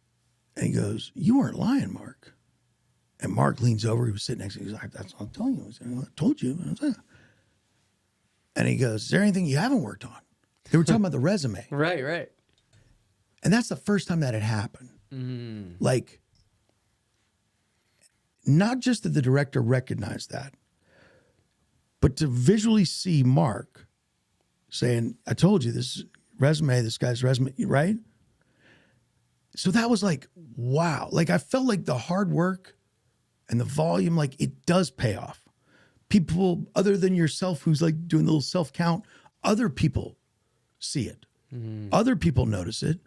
And he goes, you weren't lying, Mark. And Mark leans over, he was sitting next to me, he's like, that's what I'm telling you. I told you. And he goes, is there anything you haven't worked on? They were talking about the resume. Right. And that's the first time that had happened. Like, not just that the director recognized that, but to visually see Mark saying, I told you this guy's resume, right? So that was like, wow. Like, I felt like the hard work and the volume, like, it does pay off. People other than yourself, who's like doing the little self-count, other people see it. Other people notice it.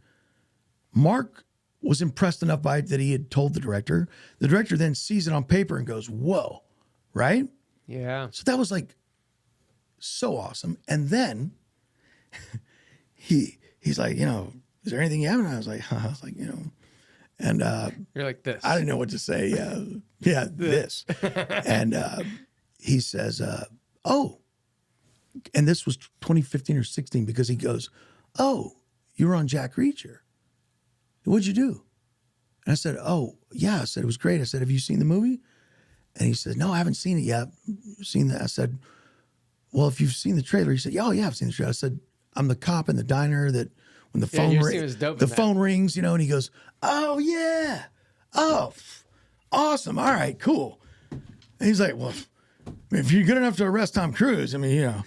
Mark was impressed enough by it that he had told the director. The director then sees it on paper and goes, whoa, right? Yeah. So that was like so awesome. And then he's like, is there anything you haven't? I was like, and You're like this. I didn't know what to say. Yeah, this. And he says, oh, and this was 2015 or 16, because he goes, oh, you were on Jack Reacher. What'd you do? And I said, oh, yeah. I said, it was great. I said, have you seen the movie? And he said, no, I haven't seen it yet. Seen that? I said, well, if you've seen the trailer. He said, oh, yeah, I've seen the trailer. I said, I'm the cop in the diner that when the Yeah, phone your scene was dope in that. phone rings, you know, and he goes, "Oh yeah, oh, awesome, all right, cool." And he's like, "Well, if you're good enough to arrest Tom Cruise, I mean, you know."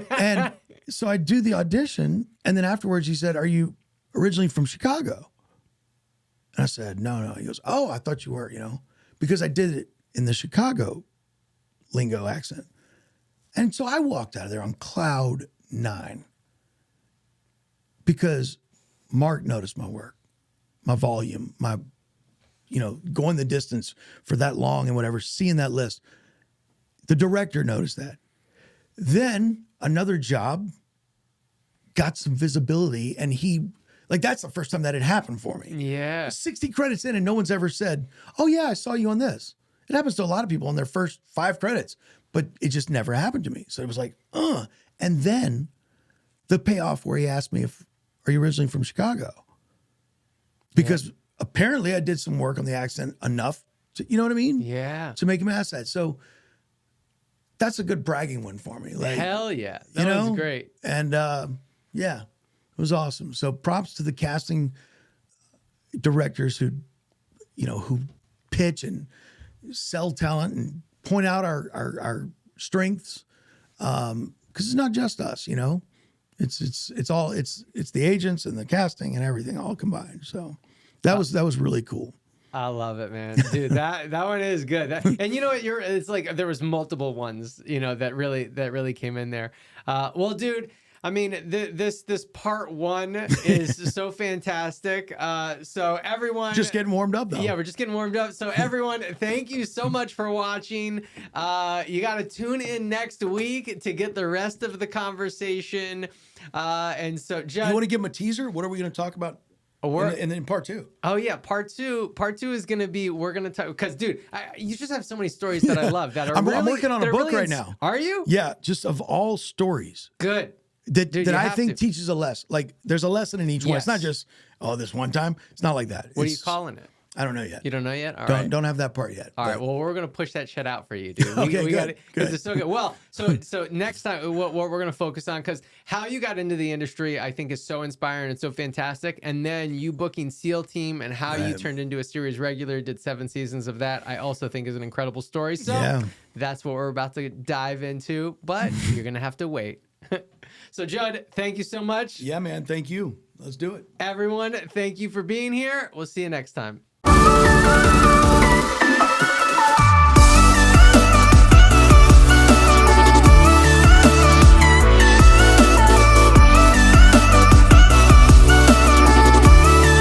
And so I do the audition, and then afterwards he said, "Are you originally from Chicago?" And I said, "No." He goes, "Oh, I thought you were, you know," because I did it in the Chicago lingo accent. And so I walked out of there on cloud 9 because Mark noticed my work, my volume, my, you know, going the distance for that long and whatever, seeing that list. The director noticed that. Then another job got some visibility, and he, like, that's the first time that had happened for me. Yeah. 60 credits in and no one's ever said, "Oh yeah, I saw you on this." It happens to a lot of people in their first 5 credits, but it just never happened to me. So it was like, And then the payoff where he asked me, "Are you originally from Chicago?" Because apparently I did some work on the accent enough to, you know what I mean? Yeah. To make him ask that. So that's a good bragging one for me. Like, Hell yeah. That was great. And yeah, it was awesome. So props to the casting directors who, you know, who pitch and sell talent and point out our strengths. Because it's not just us, you know. It's the agents and the casting and everything all combined. So that was really cool. I love it, man, dude. That one is good. And you know what? It's like there was multiple ones, you know, that really came in there. Well, dude, I mean, this part 1 is so fantastic. So everyone, Just getting warmed up though. yeah, we're just getting warmed up. So everyone, thank you so much for watching. You got to tune in next week to get the rest of the conversation. And so, Judd, You want to give them a teaser? What are we going to talk about? And then part 2. Oh yeah, part two is gonna be, we're gonna talk, because dude, you just have so many stories that I love that are I'm really, working on a they're book really right now. Are you? Yeah, just of all stories Good. that Dude, you I have think to. teaches a lesson. Like there's a lesson in each one. It's not Yes. just, this one time. It's not like that. What are you calling it? I don't know yet. You don't know yet? All right. Don't have that part yet. All right. Well, we're gonna push that shit out for you, dude. Okay, we good, got it because good. it's so good. Well, so next time, what we're gonna focus on, because how you got into the industry, I think, is so inspiring and so fantastic. And then you booking SEAL Team and how you turned into a series regular, did 7 seasons of that, I also think is an incredible story. So that's what we're about to dive into, but you're gonna have to wait. So Judd, thank you so much. Yeah, man. Thank you. Let's do it. Everyone, thank you for being here. We'll see you next time.